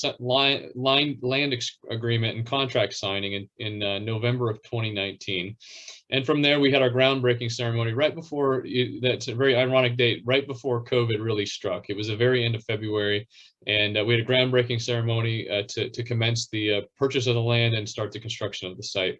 agreement and contract signing in November of 2019, and from there we had our groundbreaking ceremony right before. That's a very ironic date, right before COVID really struck. It was the very end of February, and we had a groundbreaking ceremony to commence the purchase of the land and start the construction of the site.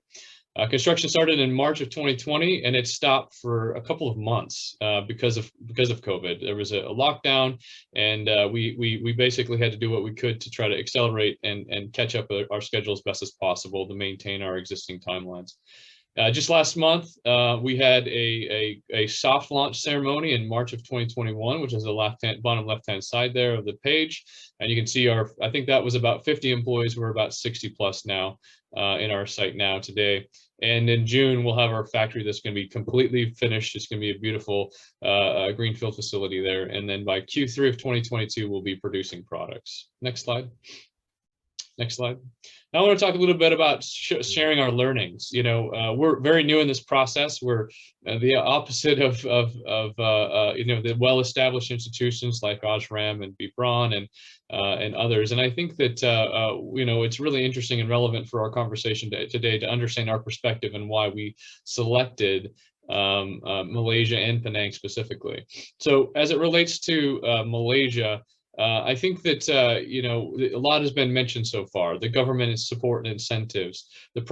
Construction started in March of 2020, and it stopped for a couple of months because of COVID. There was a lockdown, and we basically had to do what we could to try to accelerate and catch up our schedule as best as possible to maintain our existing timelines. Just last month, we had a soft launch ceremony in March of 2021, which is the bottom left-hand side there of the page. And you can see I think that was about 50 employees. We're about 60 plus now in our site now today. And in June, we'll have our factory that's going to be completely finished. It's going to be a beautiful greenfield facility there. And then by Q3 of 2022, we'll be producing products. Next slide. Next slide. Now I want to talk a little bit about sharing our learnings. We're very new in this process. We're the opposite of the well-established institutions like Osram and Brownlie and others. And I think that it's really interesting and relevant for our conversation today to understand our perspective and why we selected Malaysia and Penang specifically. So as it relates to Malaysia, I think that a lot has been mentioned so far. The government support and incentives, the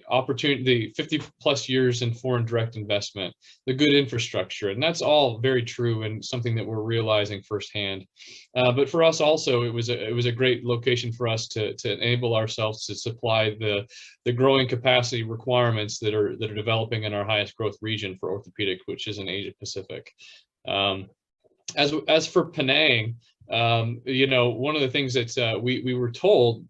opportunity, the 50 plus years in foreign direct investment, the good infrastructure, and that's all very true and something that we're realizing firsthand. But for us also, it was a great location for us to enable ourselves to supply the growing capacity requirements that are developing in our highest growth region for orthopedic, which is in Asia Pacific. As for Penang, one of the things that we were told,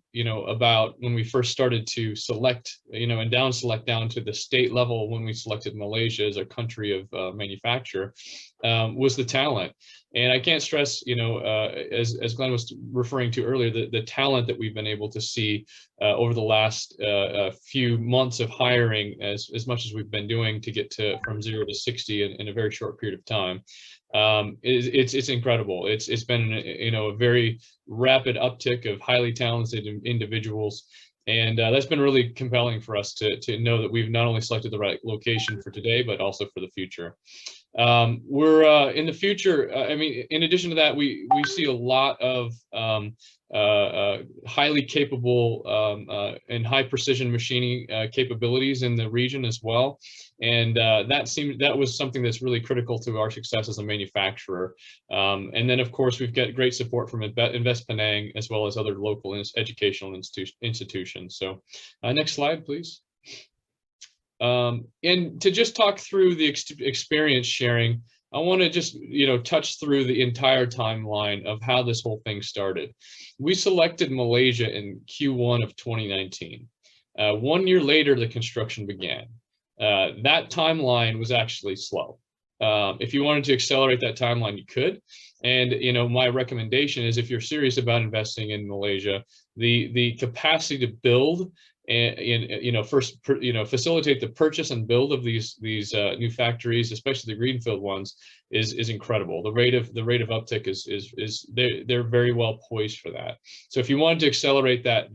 about when we first started to select, and down select down to the state level when we selected Malaysia as a country of manufacture, was the talent. And I can't stress, as Glen was referring to earlier, the talent that we've been able to see over the last few months of hiring, as much as we've been doing to get from 0 to 60 in a very short period of time. it's incredible. It's been, you know, a very rapid uptick of highly talented individuals. And that's been really compelling for us to know that we've not only selected the right location for today, but also for the future. We're in the future. I mean, in addition to that, we see a lot of highly capable and high precision machining capabilities in the region as well. And that was something that's really critical to our success as a manufacturer. And then, of course, we've got great support from InvestPenang as well as other local educational institutions. So next slide, please. And to just talk through the experience sharing, I want to just, you know, touch through the entire timeline of how this whole thing started. We selected Malaysia in Q1 of 2019. 1 year later, the construction began. That timeline was actually slow. If you wanted to accelerate that timeline, you could. And, you know, my recommendation is if you're serious about investing in Malaysia, the capacity to build and you know, first, you know, facilitate the purchase and build of these new factories, especially the greenfield ones, is incredible. The rate of uptick is they're very well poised for that. So if you wanted to accelerate that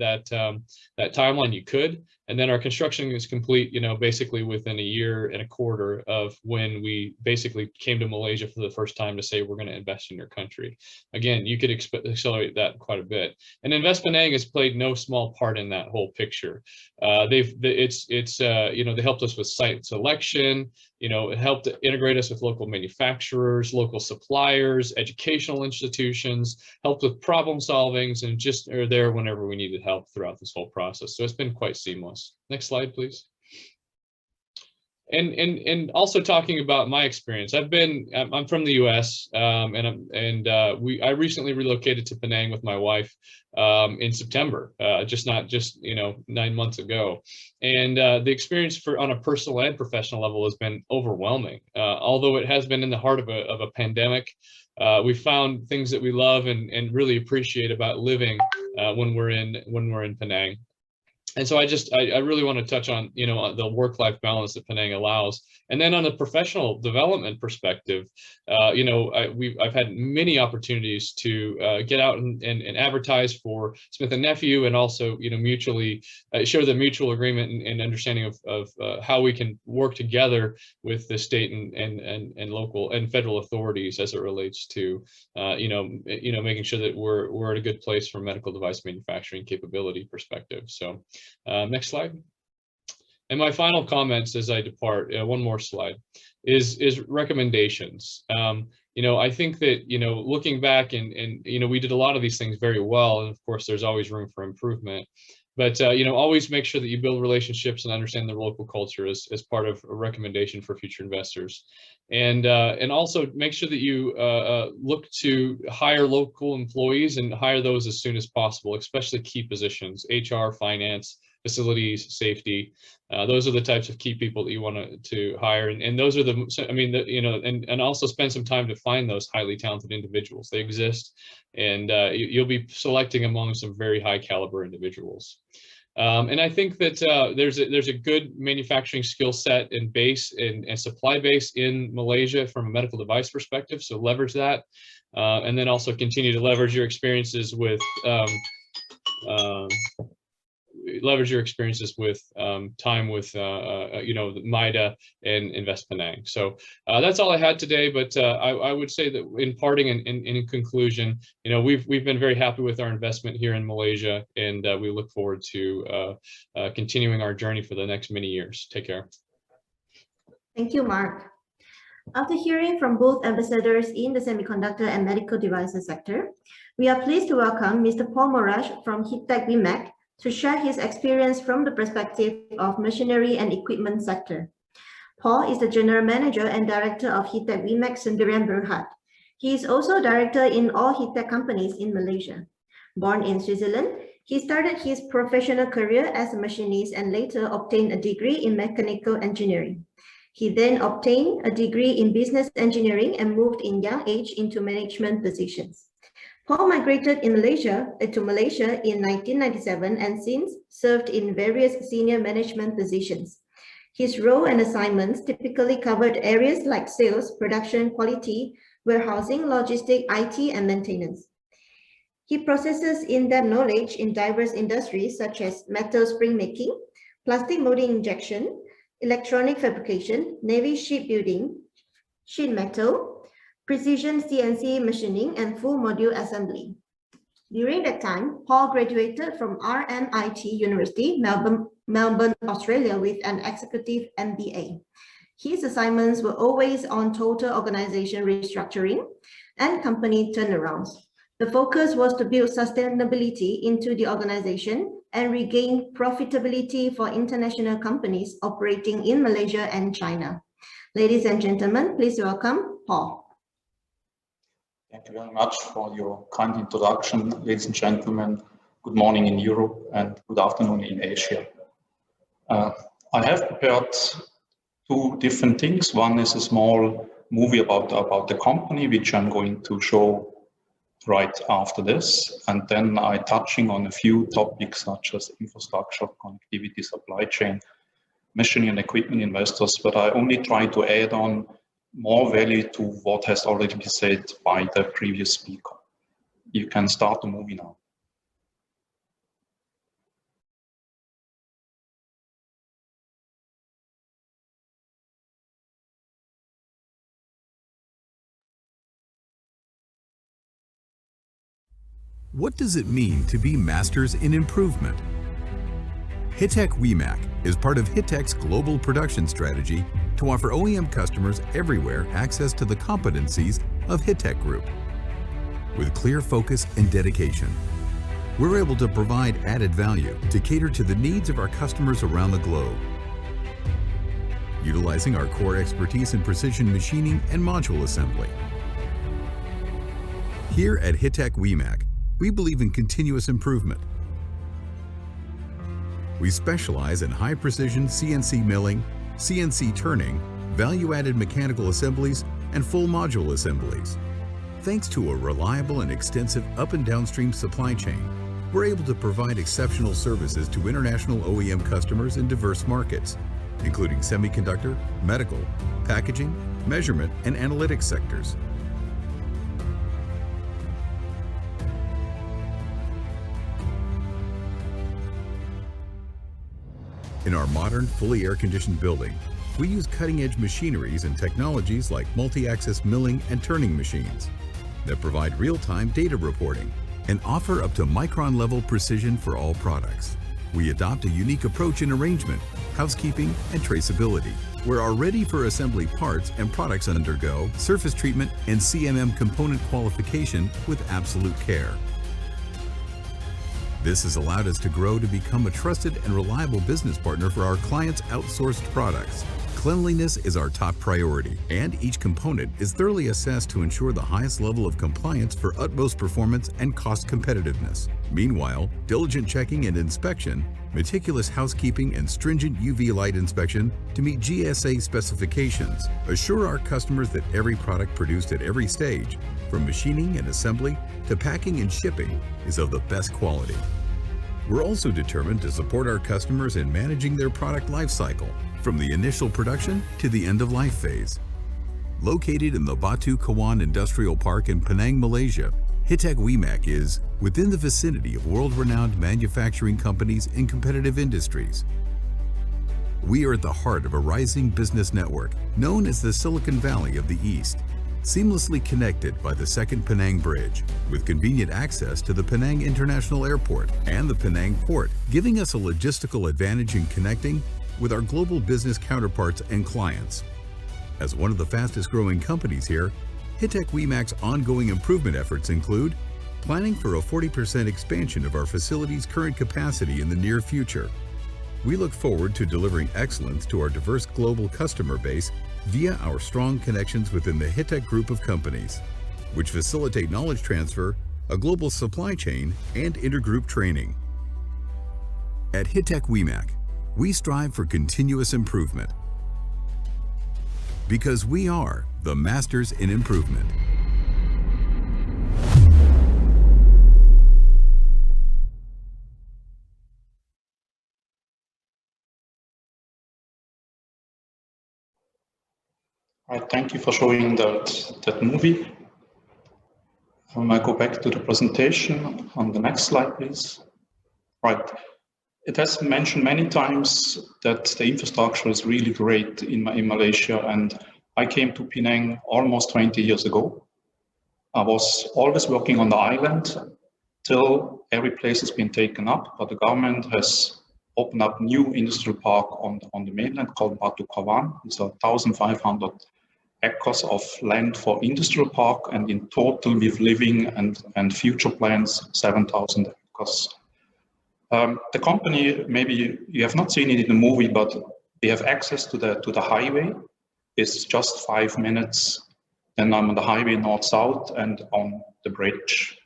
timeline, you could. And then our construction is complete, you know, basically within a year and a quarter of when we basically came to Malaysia for the first time to say we're going to invest in your country. Again, you could accelerate that quite a bit. And InvestPenang has played no small part in that whole picture. You know, they helped us with site selection. You know, it helped to integrate us with local manufacturers, local suppliers, educational institutions, helped with problem solvings, and just are there whenever we needed help throughout this whole process. So it's been quite seamless. Next slide, please. And also talking about my experience, I'm from the U.S. I recently relocated to Penang with my wife in September, just you know, 9 months ago, and the experience on a personal and professional level has been overwhelming. Although it has been in the heart of a pandemic, we found things that we love and really appreciate about living when we're in Penang. And so I really want to touch on, you know, the work-life balance that Penang allows. And then on the professional development perspective, you know, I've had many opportunities to get out and advertise for Smith & Nephew, and also, you know, mutually share the mutual agreement and understanding of how we can work together with the state and local and federal authorities as it relates to, you know, making sure that we're at a good place from medical device manufacturing capability perspective. So next slide. And my final comments as I depart, one more slide, is recommendations. You know, I think that, you know, looking back and you know, we did a lot of these things very well, and of course there's always room for improvement. But you know, always make sure that you build relationships and understand the local culture as part of a recommendation for future investors, and also make sure that you look to hire local employees and hire those as soon as possible, especially key positions: HR, finance, facilities, safety. Those are the types of key people that you want to hire, and those are you know, and also spend some time to find those highly talented individuals. They exist, and you'll be selecting among some very high caliber individuals. And I think that there's a good manufacturing skill set and base and supply base in Malaysia from a medical device perspective. So leverage that, and then also continue to leverage your experiences with time with you know, MIDA and InvestPenang. So that's all I had today, but I would say that in parting and in conclusion, you know, we've been very happy with our investment here in Malaysia, and we look forward to continuing our journey for the next many years. Take care. Thank you, Mark. After hearing from both ambassadors in the semiconductor and medical devices sector, we are pleased to welcome Mr. Morach from Hittech Wemac to share his experience from the perspective of machinery and equipment sector. Paul is the General Manager and Director of Hittech Wemac Sendirian Berhad. He is also Director in all Hittech companies in Malaysia. Born in Switzerland, he started his professional career as a machinist and later obtained a degree in mechanical engineering. He then obtained a degree in business engineering and moved in young age into management positions. Paul migrated to Malaysia in 1997 and since served in various senior management positions. His role and assignments typically covered areas like sales, production, quality, warehousing, logistics, IT, and maintenance. He possesses in-depth knowledge in diverse industries such as metal spring making, plastic molding injection, electronic fabrication, navy shipbuilding, sheet metal, precision CNC machining, and full module assembly. During that time, Paul graduated from RMIT University, Melbourne, Australia, with an executive MBA. His assignments were always on total organization restructuring and company turnarounds. The focus was to build sustainability into the organization and regain profitability for international companies operating in Malaysia and China. Ladies and gentlemen, please welcome Paul. Thank you very much for your kind introduction, ladies and gentlemen. Good morning in Europe and good afternoon in Asia. I have prepared two different things. One is a small movie about the company, which I'm going to show right after this. And then I'm touching on a few topics such as infrastructure, connectivity, supply chain, machinery and equipment investors, but I only try to add on more value to what has already been said by the previous speaker. You can start the movie now. What does it mean to be masters in improvement? Hittech Wemac is part of Hittech's global production strategy to offer OEM customers everywhere access to the competencies of Hittech Group. With clear focus and dedication, we're able to provide added value to cater to the needs of our customers around the globe. Utilizing our core expertise in precision machining and module assembly. Here at Hittech Wemac, we believe in continuous improvement. We specialize in high-precision CNC milling, CNC turning, value-added mechanical assemblies, and full module assemblies. Thanks to a reliable and extensive up and downstream supply chain, we're able to provide exceptional services to international OEM customers in diverse markets, including semiconductor, medical, packaging, measurement, and analytics sectors. In our modern, fully air-conditioned building, we use cutting-edge machineries and technologies like multi-axis milling and turning machines that provide real-time data reporting and offer up to micron-level precision for all products. We adopt a unique approach in arrangement, housekeeping, and traceability, where our ready-for-assembly parts and products undergo surface treatment and CMM component qualification with absolute care. This has allowed us to grow to become a trusted and reliable business partner for our clients' outsourced products. Cleanliness is our top priority, and each component is thoroughly assessed to ensure the highest level of compliance for utmost performance and cost competitiveness. Meanwhile, diligent checking and inspection, meticulous housekeeping, and stringent UV light inspection to meet GSA specifications assure our customers that every product produced at every stage, from machining and assembly to packing and shipping, is of the best quality. We're also determined to support our customers in managing their product life cycle, from the initial production to the end-of-life phase. Located in the Batu Kawan Industrial Park in Penang, Malaysia, Hittech Wemac is within the vicinity of world-renowned manufacturing companies in competitive industries. We are at the heart of a rising business network known as the Silicon Valley of the East, seamlessly connected by the Second Penang Bridge, with convenient access to the Penang International Airport and the Penang Port, giving us a logistical advantage in connecting with our global business counterparts and clients. As one of the fastest growing companies here, Hittech Wemac's ongoing improvement efforts include planning for a 40% expansion of our facility's current capacity in the near future. We look forward to delivering excellence to our diverse global customer base via our strong connections within the Hittech group of companies, which facilitate knowledge transfer, a global supply chain, and intergroup training. At Hittech Wemac, we strive for continuous improvement because we are the masters in improvement. Right, thank you for showing that movie. I go back to the presentation on the next slide, please. Right, it has mentioned many times that the infrastructure is really great in Malaysia, and I came to Penang almost 20 years ago. I was always working on the island till every place has been taken up, but the government has opened up new industrial park on the mainland called Batu Kawan. It's 1,500 acres of land for industrial park, and in total with living and future plans, 7,000 acres. The company, maybe you have not seen it in the movie, but they have access to the highway. It's just 5 minutes, and I'm on the highway north-south and on the bridge.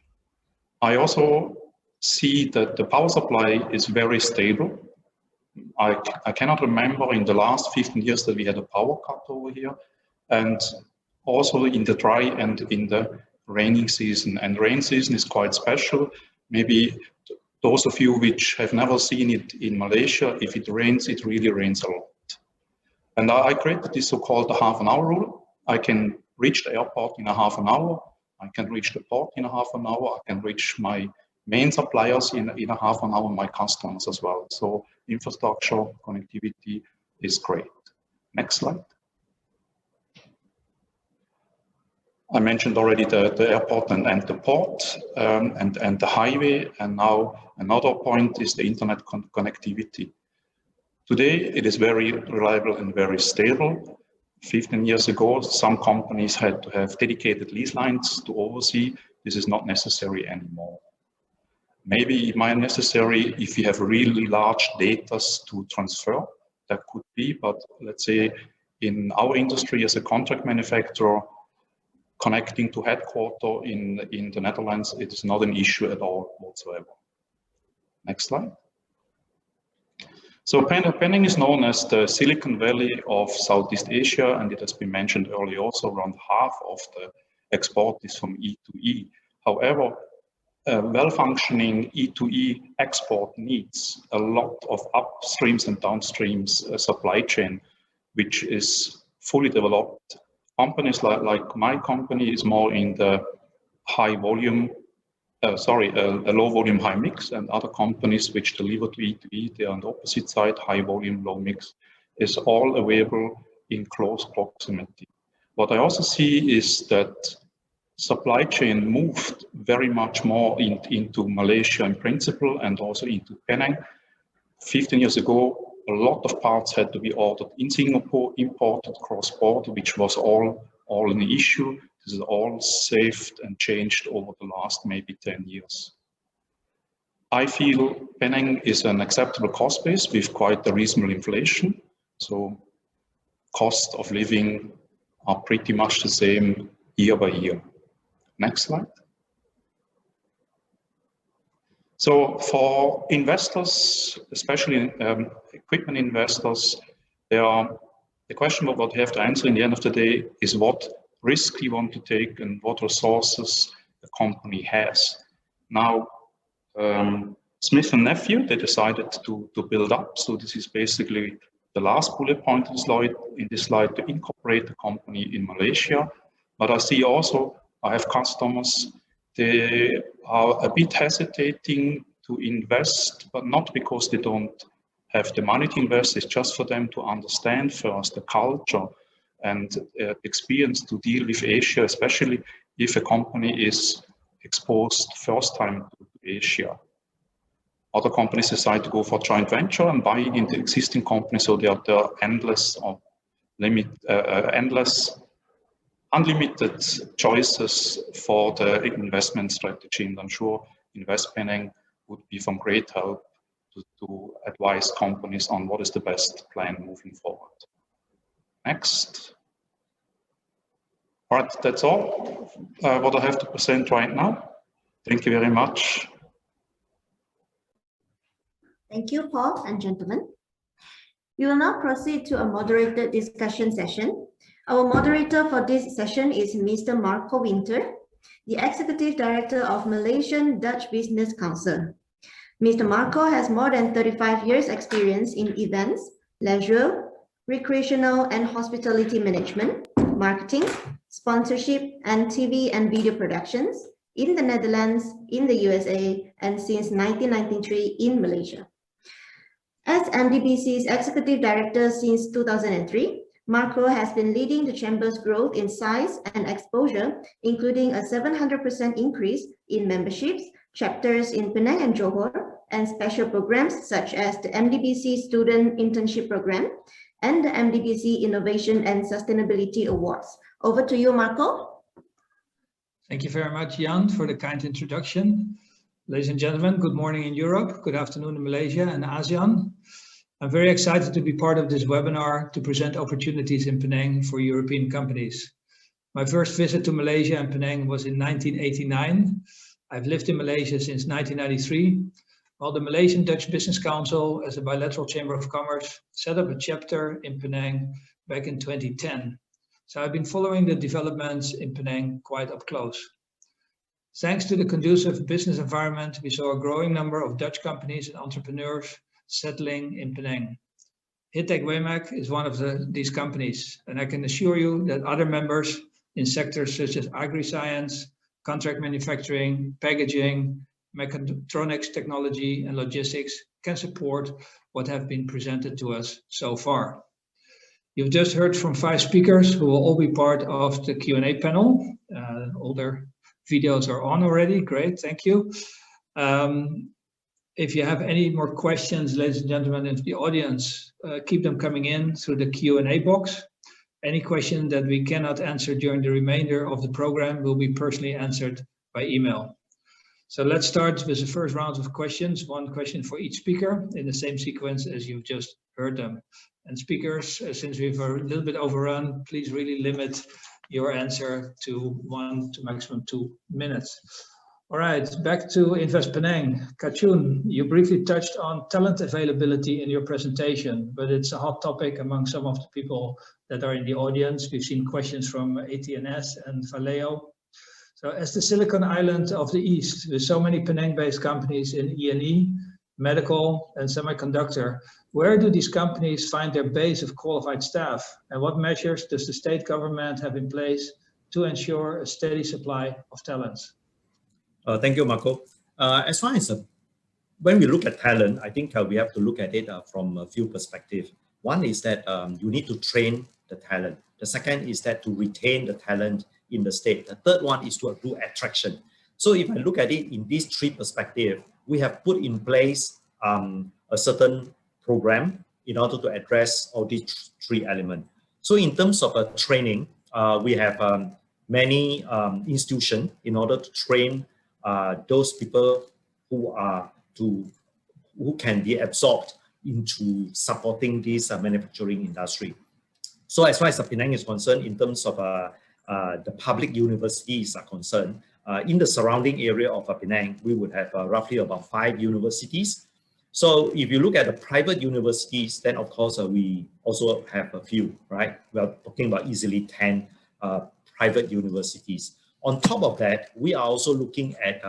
I also see that the power supply is very stable. I cannot remember in the last 15 years that we had a power cut over here, and also in the dry and in the raining season. And rain season is quite special. Maybe those of you which have never seen it in Malaysia, if it rains, it really rains a lot. And I created this so-called half-an-hour rule. I can reach the airport in a half an hour. I can reach the port in a half an hour. I can reach my main suppliers in a half an hour, my customers as well. So infrastructure connectivity is great. Next slide. I mentioned already the airport and the port and the highway, and now another point is the internet connectivity. Today it is very reliable and very stable. 15 years ago, some companies had to have dedicated lease lines to oversee. This is not necessary anymore. Maybe it might be necessary if you have really large data to transfer, that could be, but let's say in our industry as a contract manufacturer, connecting to headquarters in the Netherlands, it is not an issue at all whatsoever. Next slide. So Penang is known as the Silicon Valley of Southeast Asia, and it has been mentioned earlier also, around half of the export is from E to E. However, a well-functioning E2E export needs a lot of upstreams and downstreams supply chain, which is fully developed. Companies like my company is more in the high volume, a low volume, high mix, and other companies which deliver to E2E, they are on the opposite side, high volume, low mix, is all available in close proximity. What I also see is that supply chain moved very much more into Malaysia in principle and also into Penang. 15 years ago, a lot of parts had to be ordered in Singapore, imported cross-border, which was all an issue. This is all saved and changed over the last maybe 10 years. I feel Penang is an acceptable cost base with quite a reasonable inflation. So cost of living are pretty much the same year by year. Next slide. So for investors, especially equipment investors, the question of what you have to answer in the end of the day is what risk you want to take and what resources the company has. Now, Smith and Nephew, they decided to build up. So this is basically the last bullet point in this slide to incorporate the company in Malaysia. But I see also, I have customers, they are a bit hesitating to invest, but not because they don't have the money to invest. It's just for them to understand first the culture and experience to deal with Asia, especially if a company is exposed first time to Asia. Other companies decide to go for joint venture and buy into existing companies, so there are endless or unlimited choices for the investment strategy, and I'm sure InvestPenang would be from great help to advise companies on what is the best plan moving forward. Next. All right, that's all what I have to present right now. Thank you very much. Thank you, Paul and gentlemen. We will now proceed to a moderated discussion session. Our moderator for this session is Mr. Marco Winter, the Executive Director of Malaysian Dutch Business Council. Mr. Marco has more than 35 years experience in events, leisure, recreational and hospitality management, marketing, sponsorship, and TV and video productions in the Netherlands, in the USA, and since 1993 in Malaysia. As MDBC's Executive Director since 2003, Marco has been leading the Chamber's growth in size and exposure, including a 700% increase in memberships, chapters in Penang and Johor, and special programs such as the MDBC Student Internship Program and the MDBC Innovation and Sustainability Awards. Over to you, Marco. Thank you very much, Jan, for the kind introduction. Ladies and gentlemen, good morning in Europe, good afternoon in Malaysia and ASEAN. I'm very excited to be part of this webinar to present opportunities in Penang for European companies. My first visit to Malaysia and Penang was in 1989. I've lived in Malaysia since 1993, while the Malaysian Dutch Business Council, as a bilateral chamber of commerce, set up a chapter in Penang back in 2010. So I've been following the developments in Penang quite up close. Thanks to the conducive business environment, we saw a growing number of Dutch companies and entrepreneurs settling in Penang. Hittech Wemac is one of these companies, and I can assure you that other members in sectors such as agri-science, contract manufacturing, packaging, mechatronics technology, and logistics can support what have been presented to us so far. You've just heard from 5 speakers who will all be part of the Q&A panel. All their videos are on already. Great, thank you. If you have any more questions, ladies and gentlemen, in the audience, keep them coming in through the Q&A box. Any question that we cannot answer during the remainder of the program will be personally answered by email. So let's start with the first round of questions. 1 question for each speaker in the same sequence as you've just heard them. And speakers, since we've a little bit overrun, please really limit your answer to 1 to maximum 2 minutes. All right, back to InvestPenang. Choon, you briefly touched on talent availability in your presentation, but it's a hot topic among some of the people that are in the audience. We've seen questions from AT&S and Valeo. So as the Silicon Island of the East, with so many Penang-based companies in E&E, medical, and semiconductor, where do these companies find their base of qualified staff? And what measures does the state government have in place to ensure a steady supply of talents? Thank you, Marco. As far as when we look at talent, I think we have to look at it from a few perspectives. One is that you need to train the talent. The second is that to retain the talent in the state. The third one is to do attraction. So if I look at it in these 3 perspectives, we have put in place a certain program in order to address all these 3 elements. So in terms of training, we have many institutions in order to train those people who can be absorbed into supporting this manufacturing industry. So as far as Penang is concerned, in terms of the public universities are concerned, in the surrounding area of Penang, we would have roughly about 5 universities. So if you look at the private universities, then of course we also have a few, right? We are talking about easily 10 private universities. On top of that, we are also looking at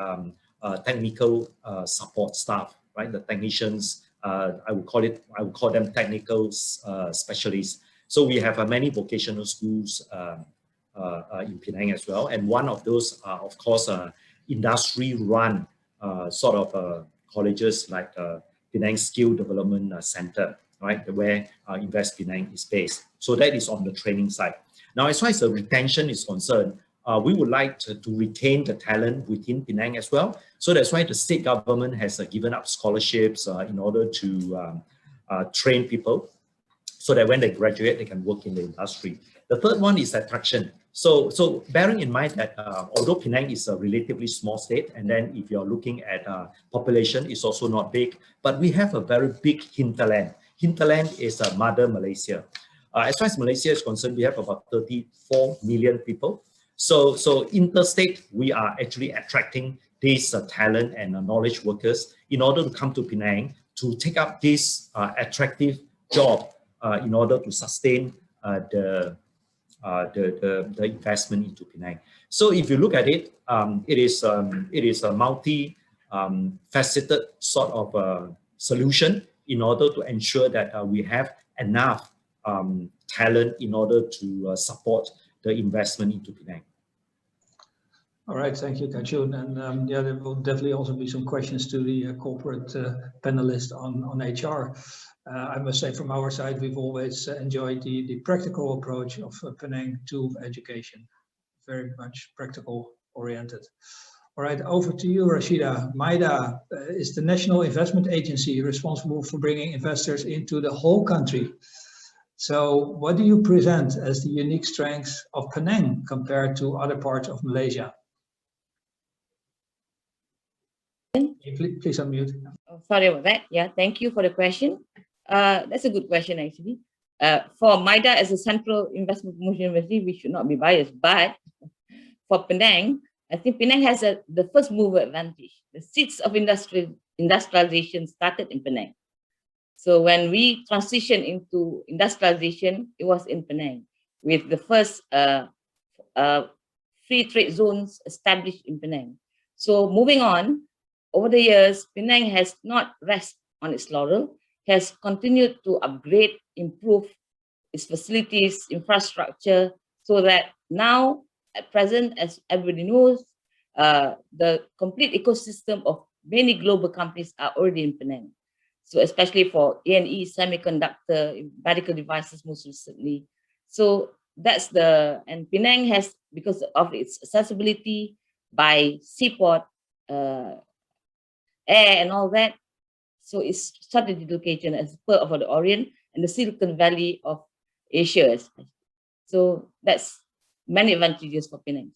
technical support staff, right? The technicians, I would call them technical specialists. So we have many vocational schools in Penang as well, and one of those are, of course, industry-run sort of colleges like Penang Skill Development Center, right, where InvestPenang is based. So that is on the training side. Now, as far as the retention is concerned, we would like to retain the talent within Penang as well. So that's why the state government has given up scholarships in order to train people so that when they graduate, they can work in the industry. The third one is attraction. So bearing in mind that although Penang is a relatively small state, and then if you're looking at population, it's also not big, but we have a very big hinterland. Hinterland is Mother Malaysia. As far as Malaysia is concerned, we have about 34 million people. So interstate, we are actually attracting these talent and knowledge workers in order to come to Penang to take up this attractive job in order to sustain the investment into Penang. So if you look at it, it is a multi-faceted sort of solution in order to ensure that we have enough talent in order to support the investment into Penang. All right, thank you, Choon. And yeah, there will definitely also be some questions to the corporate panelists on HR. I must say from our side, we've always enjoyed the practical approach of Penang to education, very much practical oriented. All right, over to you, Rashidah. MIDA is the national investment agency responsible for bringing investors into the whole country. So what do you present as the unique strengths of Penang compared to other parts of Malaysia? Please unmute. Oh, sorry about that. Yeah, thank you for the question. That's a good question, actually. For MIDA as a central investment promotion university, we should not be biased. But for Penang, I think Penang has the first mover advantage. The seeds of industrialization started in Penang. So when we transitioned into industrialization, it was in Penang, with the first free trade zones established in Penang. So moving on, over the years, Penang has not rested on its laurel, has continued to upgrade, improve its facilities, infrastructure, so that now, at present, as everybody knows, the complete ecosystem of many global companies are already in Penang. So especially for A&E, semiconductor, medical devices most recently. So that's and Penang has, because of its accessibility by seaport, air and all that, so it's strategic location as part of the Orient and the Silicon Valley of Asia. So that's many advantages for Penang.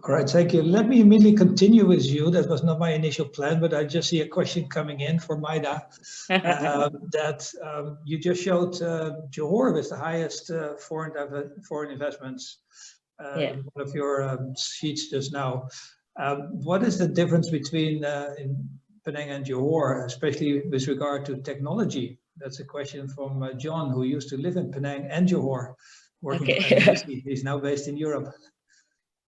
All right, thank you. Let me immediately continue with you. That was not my initial plan, but I just see a question coming in for MIDA that you just showed Johor with the highest foreign investments in one of your sheets just now. What is the difference between in Penang and Johor, especially with regard to technology? That's a question from John, who used to live in Penang and Johor, working at MIDA. He's now based in Europe.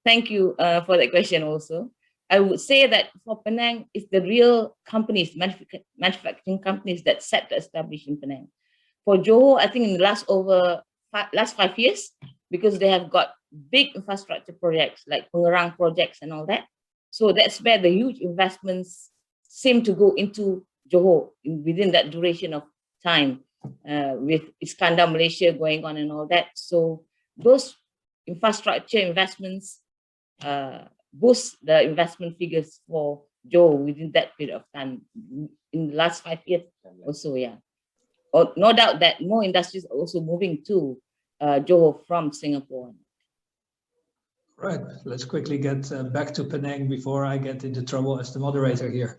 Thank you for that question also. I would say that for Penang, it's the real companies, manufacturing companies that set to establish in Penang. For Johor, I think in the last 5 years, because they have got big infrastructure projects like Pengerang projects and all that. So that's where the huge investments seem to go into Johor within that duration of time, with Iskandar Malaysia going on and all that. So those infrastructure investments boost the investment figures for Johor within that period of time in the last 5 years also, yeah. No doubt that more industries are also moving to Johor from Singapore. Right, let's quickly get back to Penang before I get into trouble as the moderator here.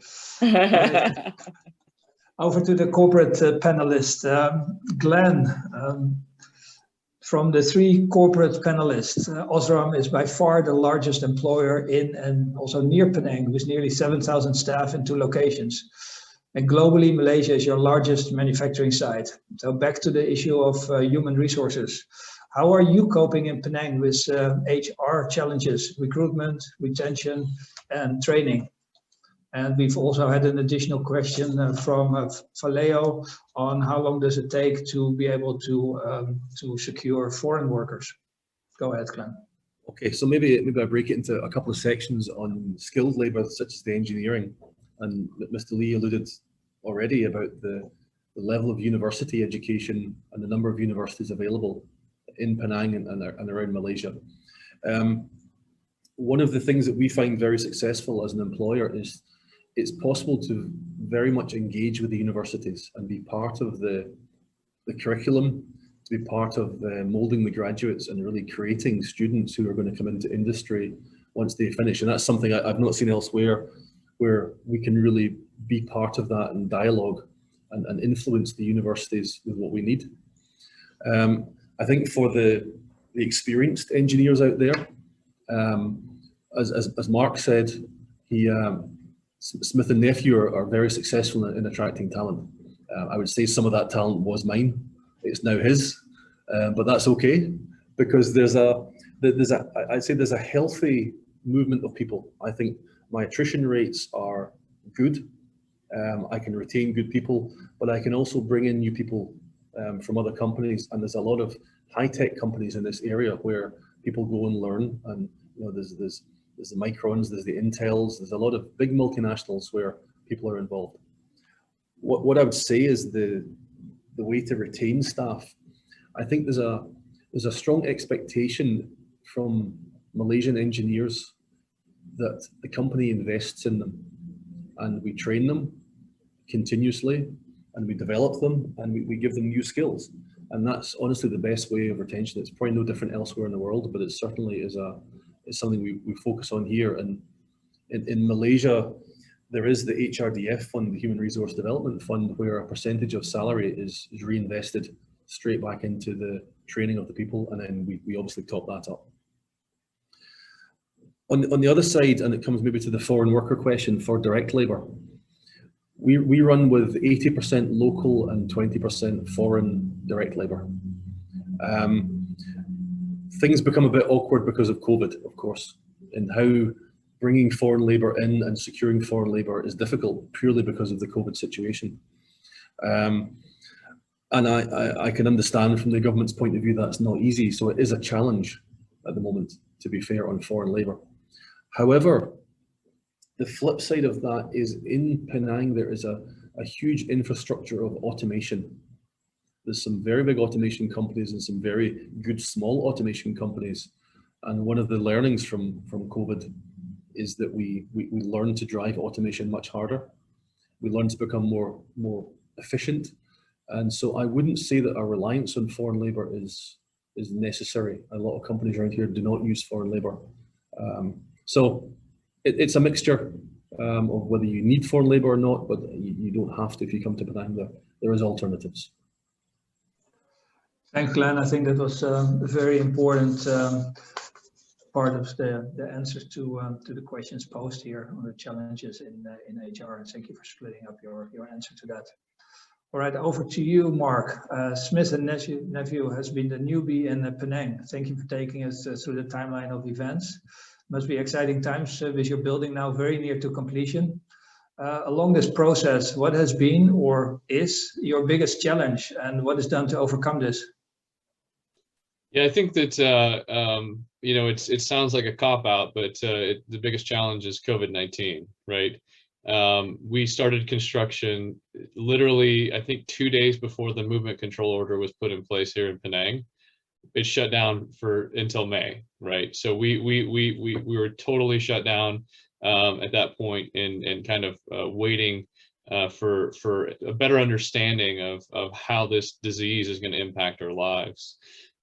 Over to the corporate panelist, Glen. From the 3 corporate panelists, Osram is by far the largest employer in and also near Penang, with nearly 7,000 staff in 2 locations. And globally, Malaysia is your largest manufacturing site. So back to the issue of human resources. How are you coping in Penang with HR challenges, recruitment, retention, and training? And we've also had an additional question from Valeo on how long does it take to be able to secure foreign workers? Go ahead, Glen. Okay, so maybe I break it into a couple of sections on skilled labour, such as the engineering. And Mr. Lee alluded already about the level of university education and the number of universities available in Penang and around Malaysia. One of the things that we find very successful as an employer is it's possible to very much engage with the universities and be part of the curriculum, to be part of moulding the graduates and really creating students who are going to come into industry once they finish. And that's something I've not seen elsewhere, where we can really be part of that and dialogue and influence the universities with what we need. I think for the experienced engineers out there, as Mark said, Smith and Nephew are very successful in attracting talent. I would say some of that talent was mine. It's now his, but that's okay, because I'd say there's a healthy movement of people. I think my attrition rates are good. I can retain good people, but I can also bring in new people from other companies, and there's a lot of high-tech companies in this area where people go and learn, and there's the Microns, there's the Intels, there's a lot of big multinationals where people are involved. What I would say is the way to retain staff. I think there's a strong expectation from Malaysian engineers that the company invests in them, and we train them continuously, and we develop them, and we give them new skills. And that's honestly the best way of retention. It's probably no different elsewhere in the world, but it certainly is something we focus on here. And in Malaysia, there is the HRDF fund, the Human Resource Development Fund, where a percentage of salary is reinvested straight back into the training of the people, and then we obviously top that up. On the other side, and it comes maybe to the foreign worker question for direct labour, we run with 80% local and 20% foreign direct labour. Things become a bit awkward because of COVID, of course, and how bringing foreign labour in and securing foreign labour is difficult purely because of the COVID situation. And I can understand from the government's point of view that's not easy, so it is a challenge at the moment, to be fair, on foreign labour. However, the flip side of that is in Penang there is a huge infrastructure of automation. There's some very big automation companies and some very good small automation companies. And one of the learnings from COVID is that we learn to drive automation much harder. We learn to become more efficient. And so I wouldn't say that our reliance on foreign labour is necessary. A lot of companies around here do not use foreign labour. So it's a mixture of whether you need foreign labour or not, but you don't have to if you come to Penang. There is alternatives. Thanks, Glenn. I think that was a very important part of the answers to the questions posed here on the challenges in HR. And thank you for splitting up your answer to that. All right, over to you, Mark. Smith and Nephew has been the newbie in Penang. Thank you for taking us through the timeline of events. Must be exciting times with your building now very near to completion. Along this process, what has been or is your biggest challenge, and what is done to overcome this? Yeah, I think that it sounds like a cop-out, but the biggest challenge is COVID-19, right? We started construction literally, I think, 2 days before the movement control order was put in place here in Penang. It shut down until May, right? So we were totally shut down at that point, and kind of waiting for a better understanding of how this disease is going to impact our lives.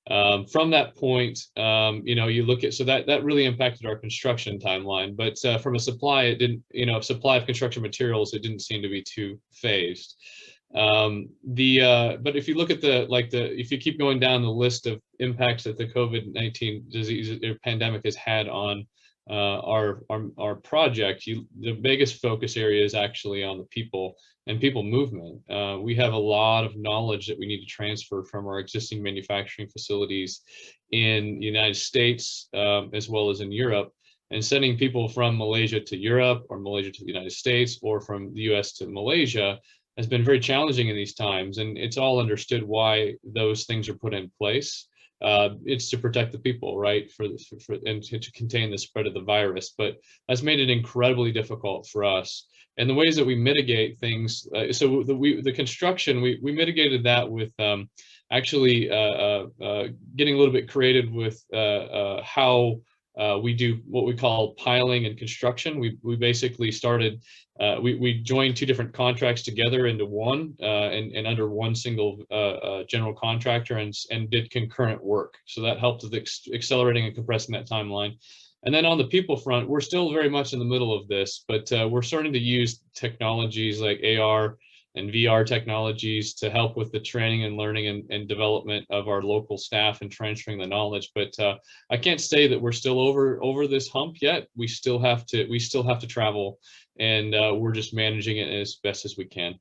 From that point, you look at, so that really impacted our construction timeline, but from a supply, it didn't, supply of construction materials, it didn't seem to be too phased. But if you look at if you keep going down the list of impacts that the COVID-19 disease or pandemic has had on our project, the biggest focus area is actually on the people and people movement. We have a lot of knowledge that we need to transfer from our existing manufacturing facilities in the United States, as well as in Europe, and sending people from Malaysia to Europe, or Malaysia to the United States, or from the US to Malaysia has been very challenging in these times, and it's all understood why those things are put in place. It's to protect the people, right, and to contain the spread of the virus, but that's made it incredibly difficult for us. And the ways that we mitigate things, so the construction, we mitigated that with actually getting a little bit creative with how we do what we call piling and construction. We basically started, we joined two different contracts together into one, and under one single general contractor, and did concurrent work. So that helped with accelerating and compressing that timeline. And then on the people front, we're still very much in the middle of this, but we're starting to use technologies like AR and VR technologies to help with the training and learning and development of our local staff and transferring the knowledge. But I can't say that we're still over this hump yet. We still have to travel, and we're just managing it as best as we can.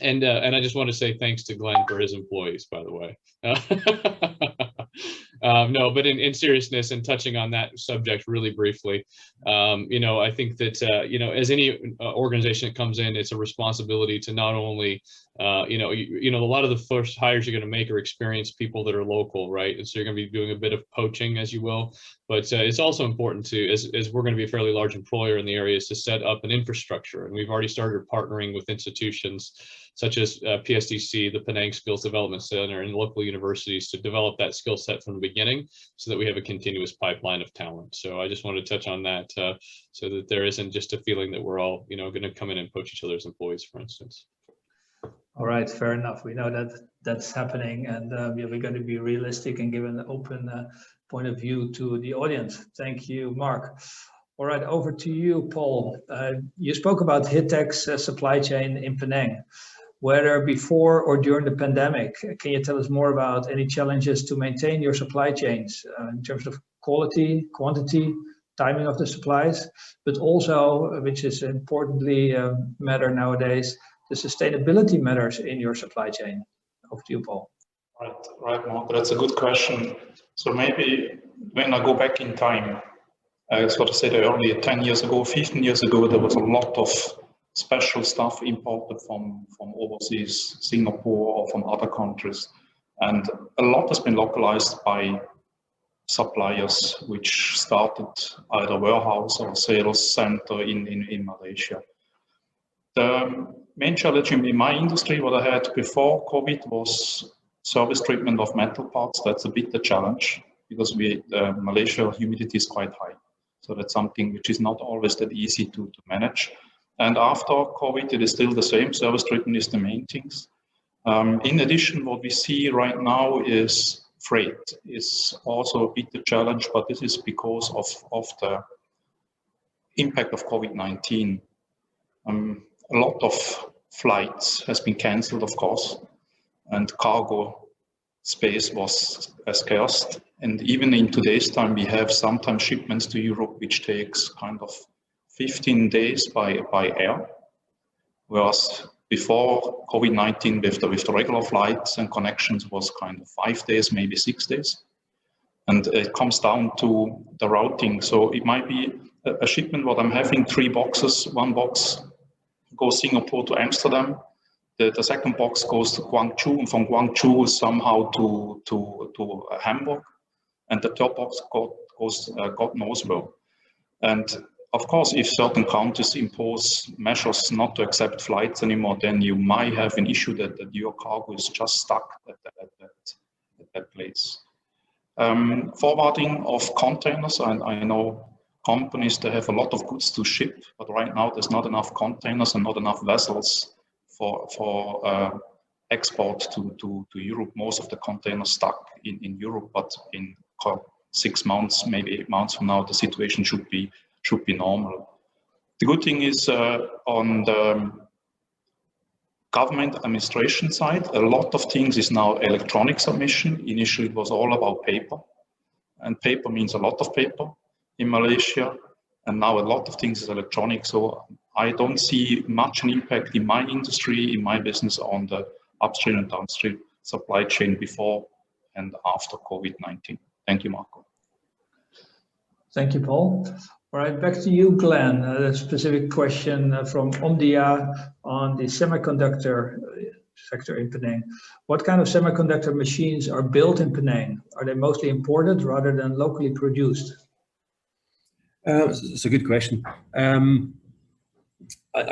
And I just want to say thanks to Glen for his employees, by the way. No, but in seriousness and touching on that subject really briefly, I think that, as any organization that comes in, it's a responsibility to not only, a lot of the first hires you're going to make are experienced people that are local, right? And so you're going to be doing a bit of poaching, as you will, but it's also important to, as we're going to be a fairly large employer in the area, is to set up an infrastructure. And we've already started partnering with institutions such as PSDC, the Penang Skills Development Center, and local universities to develop that skill set from the beginning so that we have a continuous pipeline of talent. So I just wanted to touch on that so that there isn't just a feeling that we're all, going to come in and poach each other's employees, for instance. All right, fair enough. We know that that's happening, and we're going to be realistic and give an open point of view to the audience. Thank you, Mark. All right, over to you, Paul. You spoke about Hittech's supply chain in Penang. Whether before or during the pandemic, can you tell us more about any challenges to maintain your supply chains in terms of quality, quantity, timing of the supplies, but also, which is importantly matter nowadays, the sustainability matters in your supply chain? Over to you, Paul. Right, Mark, that's a good question. So maybe when I go back in time, as what I said earlier, 10 years ago, 15 years ago, there was a lot of special stuff imported from overseas, Singapore or from other countries. And a lot has been localized by suppliers, which started either warehouse or sales center in Malaysia. The main challenge in my industry, what I had before COVID, was service treatment of metal parts. That's a bit the challenge because Malaysia humidity is quite high. So that's something which is not always that easy to manage. And after COVID, it is still the same. Service treatment is the main things. In addition, what we see right now is freight is also a bit the challenge, but this is because of the impact of COVID-19. A lot of flights has been cancelled, of course, and cargo space was scarce. And even in today's time, we have sometimes shipments to Europe, which takes kind of 15 days by air, whereas before COVID-19 with the regular flights and connections was kind of 5 days, maybe 6 days. And it comes down to the routing. So it might be a shipment what I'm having 3 boxes. One box goes Singapore to Amsterdam. The second box goes to Guangzhou, and from Guangzhou somehow to Hamburg. And the third box goes God knows where. And of course, if certain countries impose measures not to accept flights anymore, then you might have an issue that your cargo is just stuck at that place. Forwarding of containers, and I know companies that have a lot of goods to ship, but right now there's not enough containers and not enough vessels for export to Europe. Most of the containers stuck in Europe, but in 6 months, maybe 8 months from now, the situation should be normal. The good thing is on the government administration side, a lot of things is now electronic submission. Initially, it was all about paper, and paper means a lot of paper in Malaysia, and now a lot of things is electronic. So I don't see much an impact in my industry, in my business, on the upstream and downstream supply chain before and after COVID-19. Thank you, Marco. Thank you, Paul. All right, back to you, Glen. A specific question from Omdia on the semiconductor sector in Penang. What kind of semiconductor machines are built in Penang? Are they mostly imported rather than locally produced? It's a good question. I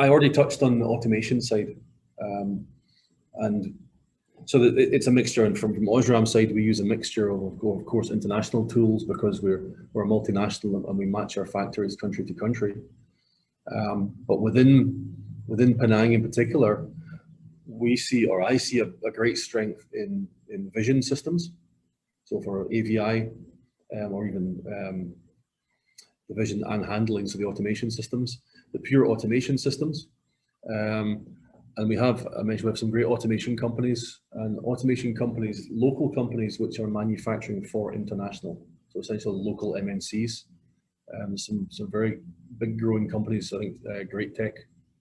already touched on the automation side. And so it's a mixture, and from Osram side, we use a mixture of course, international tools because we're multinational and we match our factories country to country. But within Penang in particular, I see a great strength in vision systems. So for AVI or even the vision and handling, so the automation systems, the pure automation systems. And I mentioned we have some great automation companies, local companies which are manufacturing for international. So essentially local MNCs, some very big growing companies. I think Great Tech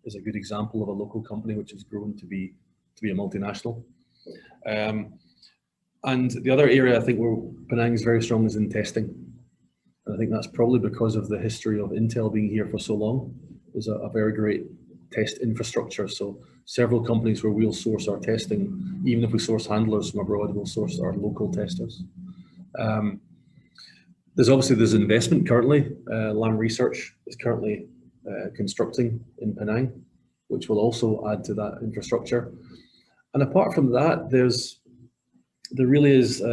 is a good example of a local company which has grown to be a multinational. And And the other area I think where Penang is very strong is in testing. And I think that's probably because of the history of Intel being here for so long. There's a very great test infrastructure. So several companies where we'll source our testing, even if we source handlers from abroad, we'll source our local testers. There's investment currently. Lam Research is currently constructing in Penang, which will also add to that infrastructure. And apart from that, there really is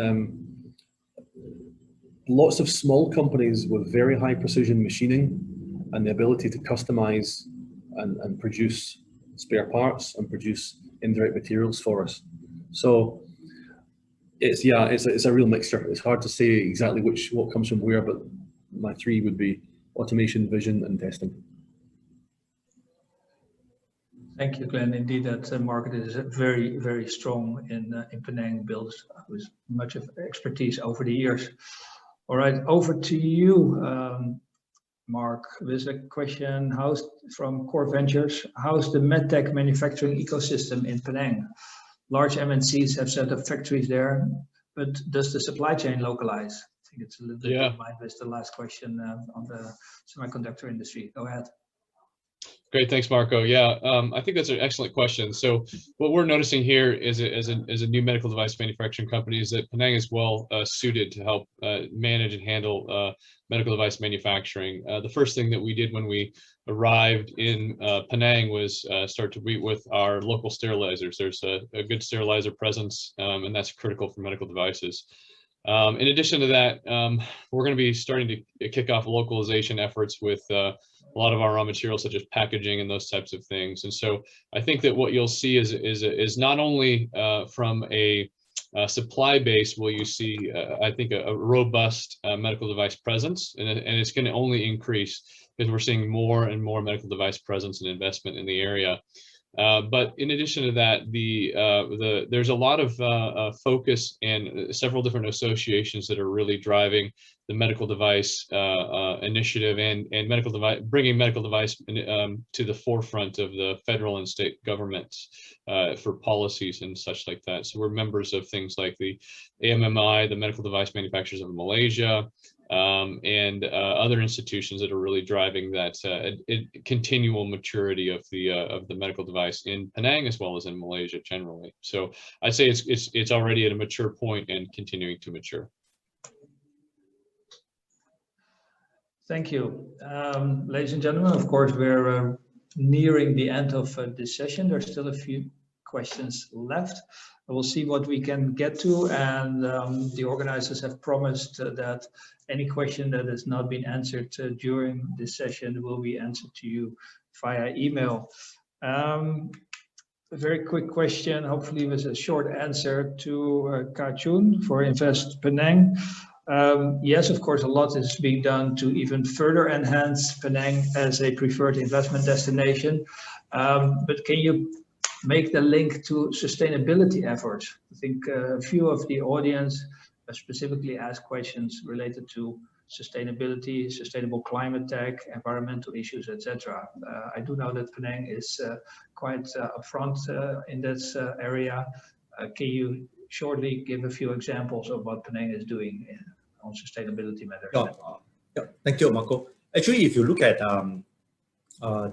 lots of small companies with very high precision machining and the ability to customize and produce spare parts and produce indirect materials for us. So it's a real mixture. It's hard to say exactly what comes from where, but my three would be automation, vision, and testing. Thank you, Glen. Indeed, that market is very, very strong in Penang, built with much of expertise over the years. All right, over to you, Mark. There's a question from Core Ventures. How's the medtech manufacturing ecosystem in Penang? Large MNCs have set up factories there, but does the supply chain localize? I think it's a little bit in line with the last question on the semiconductor industry. Go ahead. Great, thanks, Marco. Yeah, I think that's an excellent question. So what we're noticing here as a new medical device manufacturing company is that Penang is well suited to help manage and handle medical device manufacturing. The first thing that we did when we arrived in Penang was start to meet with our local sterilizers. There's a good sterilizer presence, and that's critical for medical devices. In addition to that, we're going to be starting to kick off localization efforts with a lot of our raw materials, such as packaging and those types of things. And so I think that what you'll see is not only from a supply base will you see, I think, a robust medical device presence, and it's going to only increase because we're seeing more and more medical device presence and investment in the area. But in addition to that, there's a lot of focus and several different associations that are really driving the medical device initiative and bringing medical device to the forefront of the federal and state governments for policies and such like that. So we're members of things like the AMMI, the Medical Device Manufacturers of Malaysia, and other institutions that are really driving that continual maturity of the medical device in Penang as well as in Malaysia generally. So I'd say it's already at a mature point and continuing to mature. Thank you. Ladies and gentlemen, of course, we're nearing the end of this session. There's still a few questions left. We'll see what we can get to, and the organizers have promised that any question that has not been answered during this session will be answered to you via email. A very quick question, hopefully with a short answer, to Choon for InvestPenang. Yes, of course, a lot is being done to even further enhance Penang as a preferred investment destination. But can you make the link to sustainability efforts? I think a few of the audience specifically asked questions related to sustainability, sustainable climate tech, environmental issues, etc. I do know that Penang is quite upfront in this area. Can you shortly give a few examples of what Penang is doing on sustainability matters? Yeah. Thank you, Marco. Actually, if you look at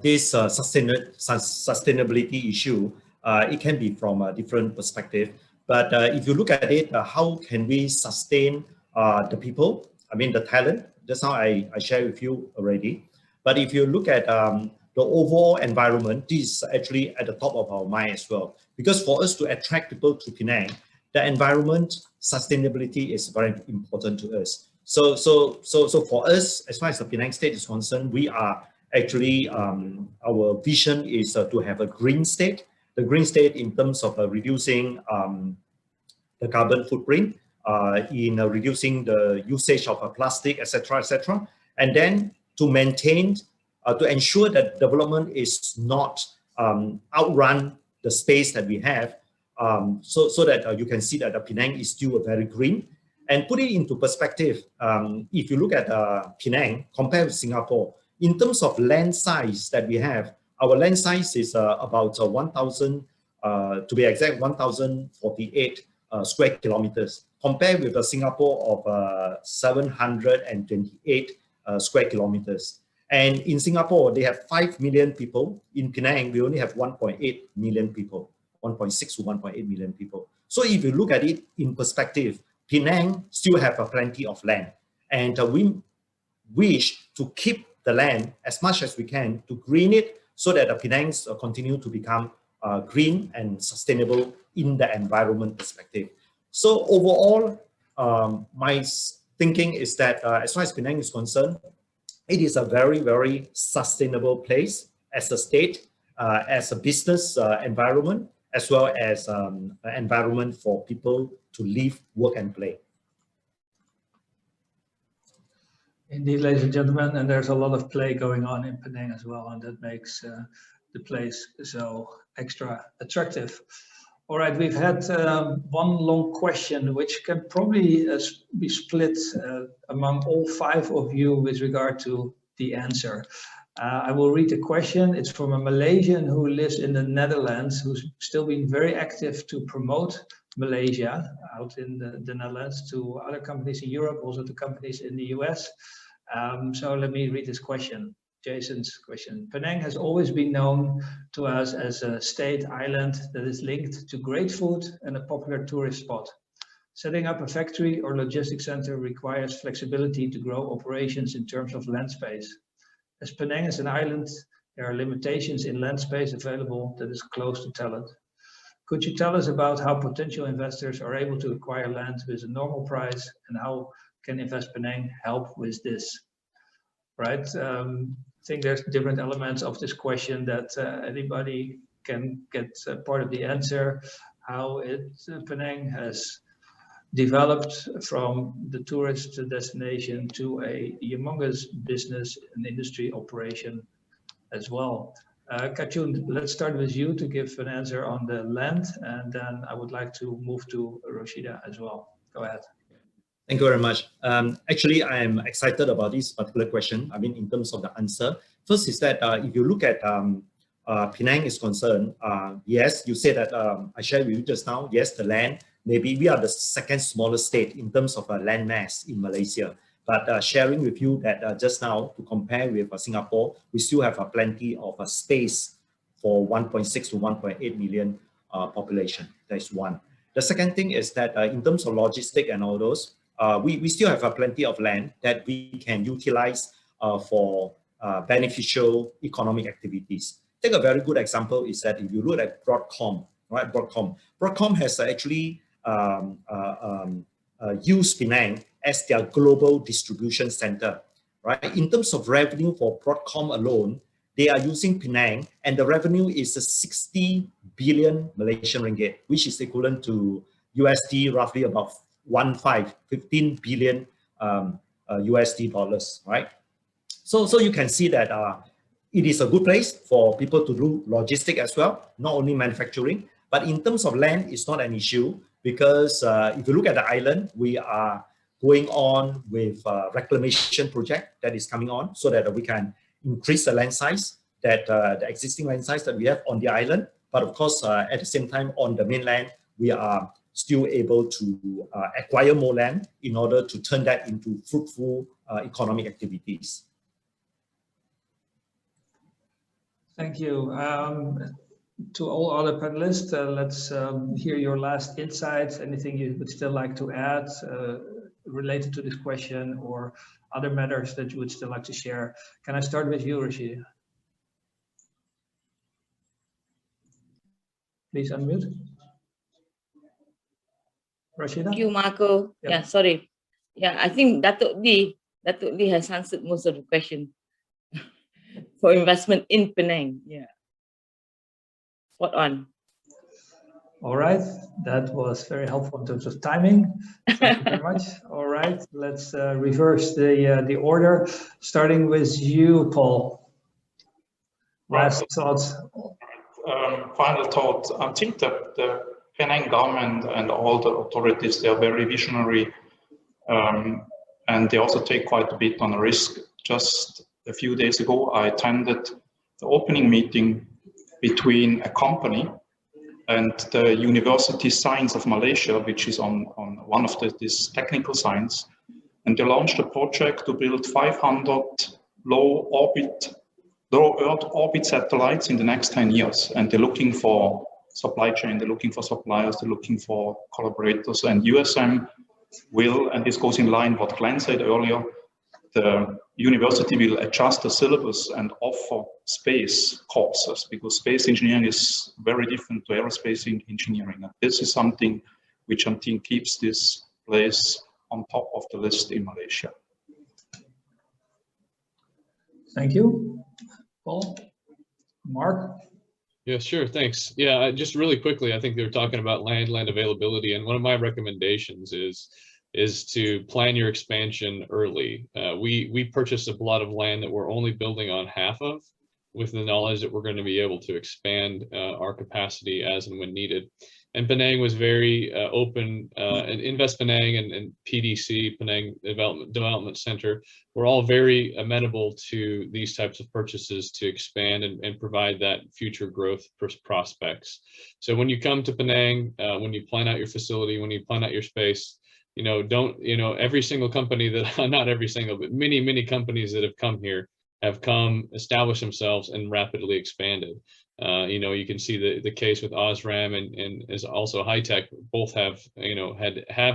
this sustainability issue, it can be from a different perspective. But if you look at it, how can we sustain the people? I mean, the talent. That's how I share with you already. But if you look at the overall environment, this is actually at the top of our mind as well. Because for us to attract people to Penang, the environment sustainability is very important to us. So for us, as far as the Penang state is concerned, we are actually, our vision is to have a green state. The green state in terms of reducing the carbon footprint, in reducing the usage of plastic, etc., and then to maintain, to ensure that development is not outrun the space that we have, so that you can see that the Penang is still very green. And put it into perspective, if you look at Penang compared with Singapore, in terms of land size that we have, our land size is about 1,000, to be exact, 1,048 square kilometers, compared with Singapore of 728 square kilometers. And in Singapore, they have 5 million people. In Penang, we only have 1.8 million people, 1.6 to 1.8 million people. So if you look at it in perspective, Penang still have plenty of land. And we wish to keep the land as much as we can to green it so that the Penangs continue to become green and sustainable in the environment perspective. So overall, my thinking is that as far as Penang is concerned, it is a very, very sustainable place as a state, as a business environment, as well as an environment for people to live, work, and play. Indeed, ladies and gentlemen, and there's a lot of play going on in Penang as well, and that makes the place so extra attractive. All right, we've had one long question, which can probably be split among all 5 of you with regard to the answer. I will read the question. It's from a Malaysian who lives in the Netherlands, who's still been very active to promote Malaysia out in the Netherlands to other companies in Europe, also to companies in the US. So let me read this question. Jason's question. Penang has always been known to us as a state island that is linked to great food and a popular tourist spot. Setting up a factory or logistics center requires flexibility to grow operations in terms of land space. As Penang is an island, there are limitations in land space available that is close to talent. Could you tell us about how potential investors are able to acquire land with a normal price, and how can InvestPenang help with this? Right? I think there's different elements of this question that anybody can get part of the answer. How Penang has developed from the tourist destination to a humongous business and industry operation as well. Choon, let's start with you to give an answer on the land, and then I would like to move to Rashidah as well. Go ahead. Thank you very much. Actually, I am excited about this particular question. I mean, in terms of the answer, first is that if you look at Penang is concerned, yes, you said that I shared with you just now, yes, the land, maybe we are the second smallest state in terms of land mass in Malaysia. But sharing with you that just now, to compare with Singapore, we still have plenty of space for 1.6 to 1.8 million population. That is one. The second thing is that in terms of logistics and all those, we still have plenty of land that we can utilize for beneficial economic activities. Take a very good example is that if you look at Broadcom, right? Broadcom has actually used Penang as their global distribution center, right? In terms of revenue for Broadcom alone, they are using Penang, and the revenue is 60 billion Malaysian ringgit, which is equivalent to USD roughly about 15 billion USD dollars, right? So you can see that it is a good place for people to do logistics as well, not only manufacturing, but in terms of land, it's not an issue because if you look at the island, we are going on with a reclamation project that is coming on so that we can increase the land size, that the existing land size that we have on the island. But of course, at the same time, on the mainland, we are still able to acquire more land in order to turn that into fruitful economic activities. Thank you. To all other panelists, let's hear your last insights, anything you would still like to add related to this question or other matters that you would still like to share. Can I start with you, Rashidah? Please unmute. Rashidah? Thank you, Marco. Yeah, sorry. Yeah, I think Dato has answered most of the question for investment in Penang. Yeah. Spot on. All right, that was very helpful in terms of timing. Thank you very much. All right, let's reverse the order, starting with you, Paul. Last thoughts. Final thought. I think that the Penang government and all the authorities, they are very visionary, and they also take quite a bit on risk. Just a few days ago, I attended the opening meeting between a company And the University Science of Malaysia, which is on one of these technical science, and they launched a project to build 500 low Earth orbit satellites in the next 10 years. And they're looking for supply chain, they're looking for suppliers, they're looking for collaborators, and USM will, and this goes in line with what Glen said earlier, the university will adjust the syllabus and offer space courses, because space engineering is very different to aerospace engineering. And this is something which I think keeps this place on top of the list in Malaysia. Thank you. Paul? Mark? Yeah, sure, thanks. Yeah, just really quickly, I think they were talking about land availability, and one of my recommendations is to plan your expansion early. We purchased a plot of land that we're only building on half of, with the knowledge that we're going to be able to expand our capacity as and when needed. And Penang was very open, and InvestPenang and PDC, Penang Development Center, were all very amenable to these types of purchases to expand and provide that future growth prospects. So when you come to Penang, when you plan out your facility, when you plan out your space, every single company that, not every single, but many companies that have come here have established themselves and rapidly expanded. You can see the case with Osram and is also Hittech. Both have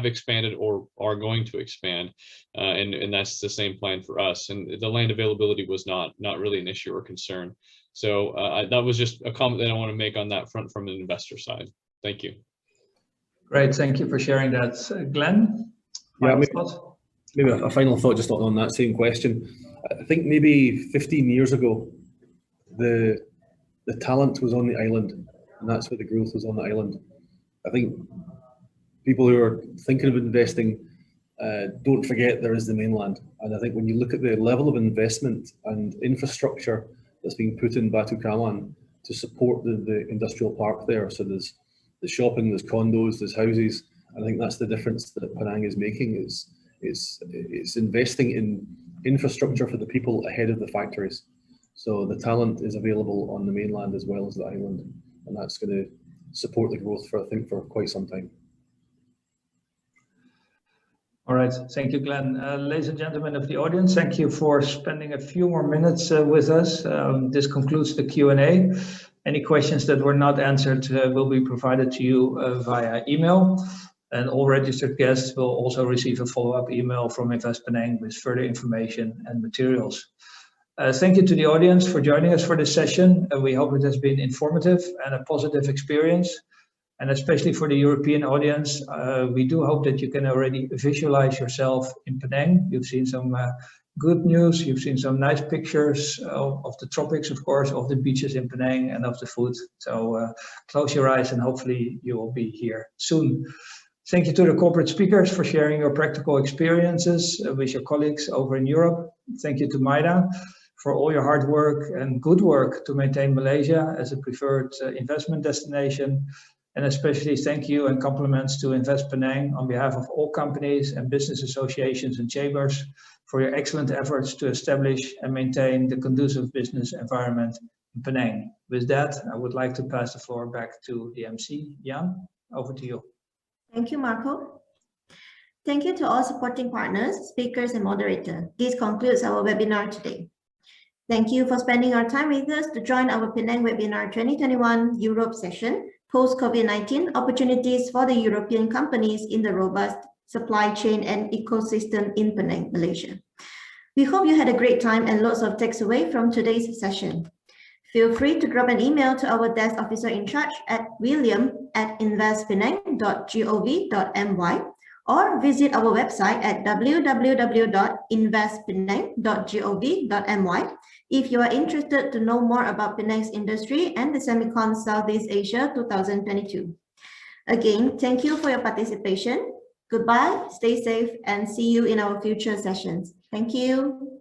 expanded or are going to expand, and that's the same plan for us. And the land availability was not really an issue or concern. So that was just a comment that I want to make on that front from an investor side. Thank you. Great, thank you for sharing that, Glen. Yeah, maybe a final thought just on that same question. I think maybe 15 years ago, the talent was on the island, and that's where the growth was, on the island. I think people who are thinking of investing don't forget there is the mainland. And I think when you look at the level of investment and infrastructure that's being put in Batu Kaman to support the industrial park there, so there's shopping, there's condos, there's houses. I think that's the difference that Penang is making, is it's investing in infrastructure for the people ahead of the factories. So the talent is available on the mainland as well as the island, and that's going to support the growth for, I think, for quite some time. All right, thank you, Glen. Ladies and gentlemen of the audience, thank you for spending a few more minutes with us. This concludes the Q&A. Any questions that were not answered will be provided to you via email. And all registered guests will also receive a follow-up email from InvestPenang with further information and materials. Thank you to the audience for joining us for this session. We hope it has been informative and a positive experience. And especially for the European audience, we do hope that you can already visualize yourself in Penang. You've seen some good news. You've seen some nice pictures of the tropics, of course, of the beaches in Penang and of the food. So close your eyes and hopefully you will be here soon. Thank you to the corporate speakers for sharing your practical experiences with your colleagues over in Europe. Thank you to MIDA for all your hard work and good work to maintain Malaysia as a preferred investment destination. And especially thank you and compliments to InvestPenang on behalf of all companies and business associations and chambers for your excellent efforts to establish and maintain the conducive business environment in Penang. With that, I would like to pass the floor back to the MC. Jan, over to you. Thank you, Marco. Thank you to all supporting partners, speakers, and moderator. This concludes our webinar today. Thank you for spending your time with us to join our Penang Webinar 2021 Europe session, post-COVID-19 opportunities for the European companies in the robust supply chain and ecosystem in Penang, Malaysia. We hope you had a great time and lots of takes away from today's session. Feel free to drop an email to our desk officer in charge at william@investpenang.gov.my or visit our website at www.investpenang.gov.my if you are interested to know more about Penang's industry and the Semicon Southeast Asia 2022. Again, thank you for your participation. Goodbye, stay safe, and see you in our future sessions. Thank you.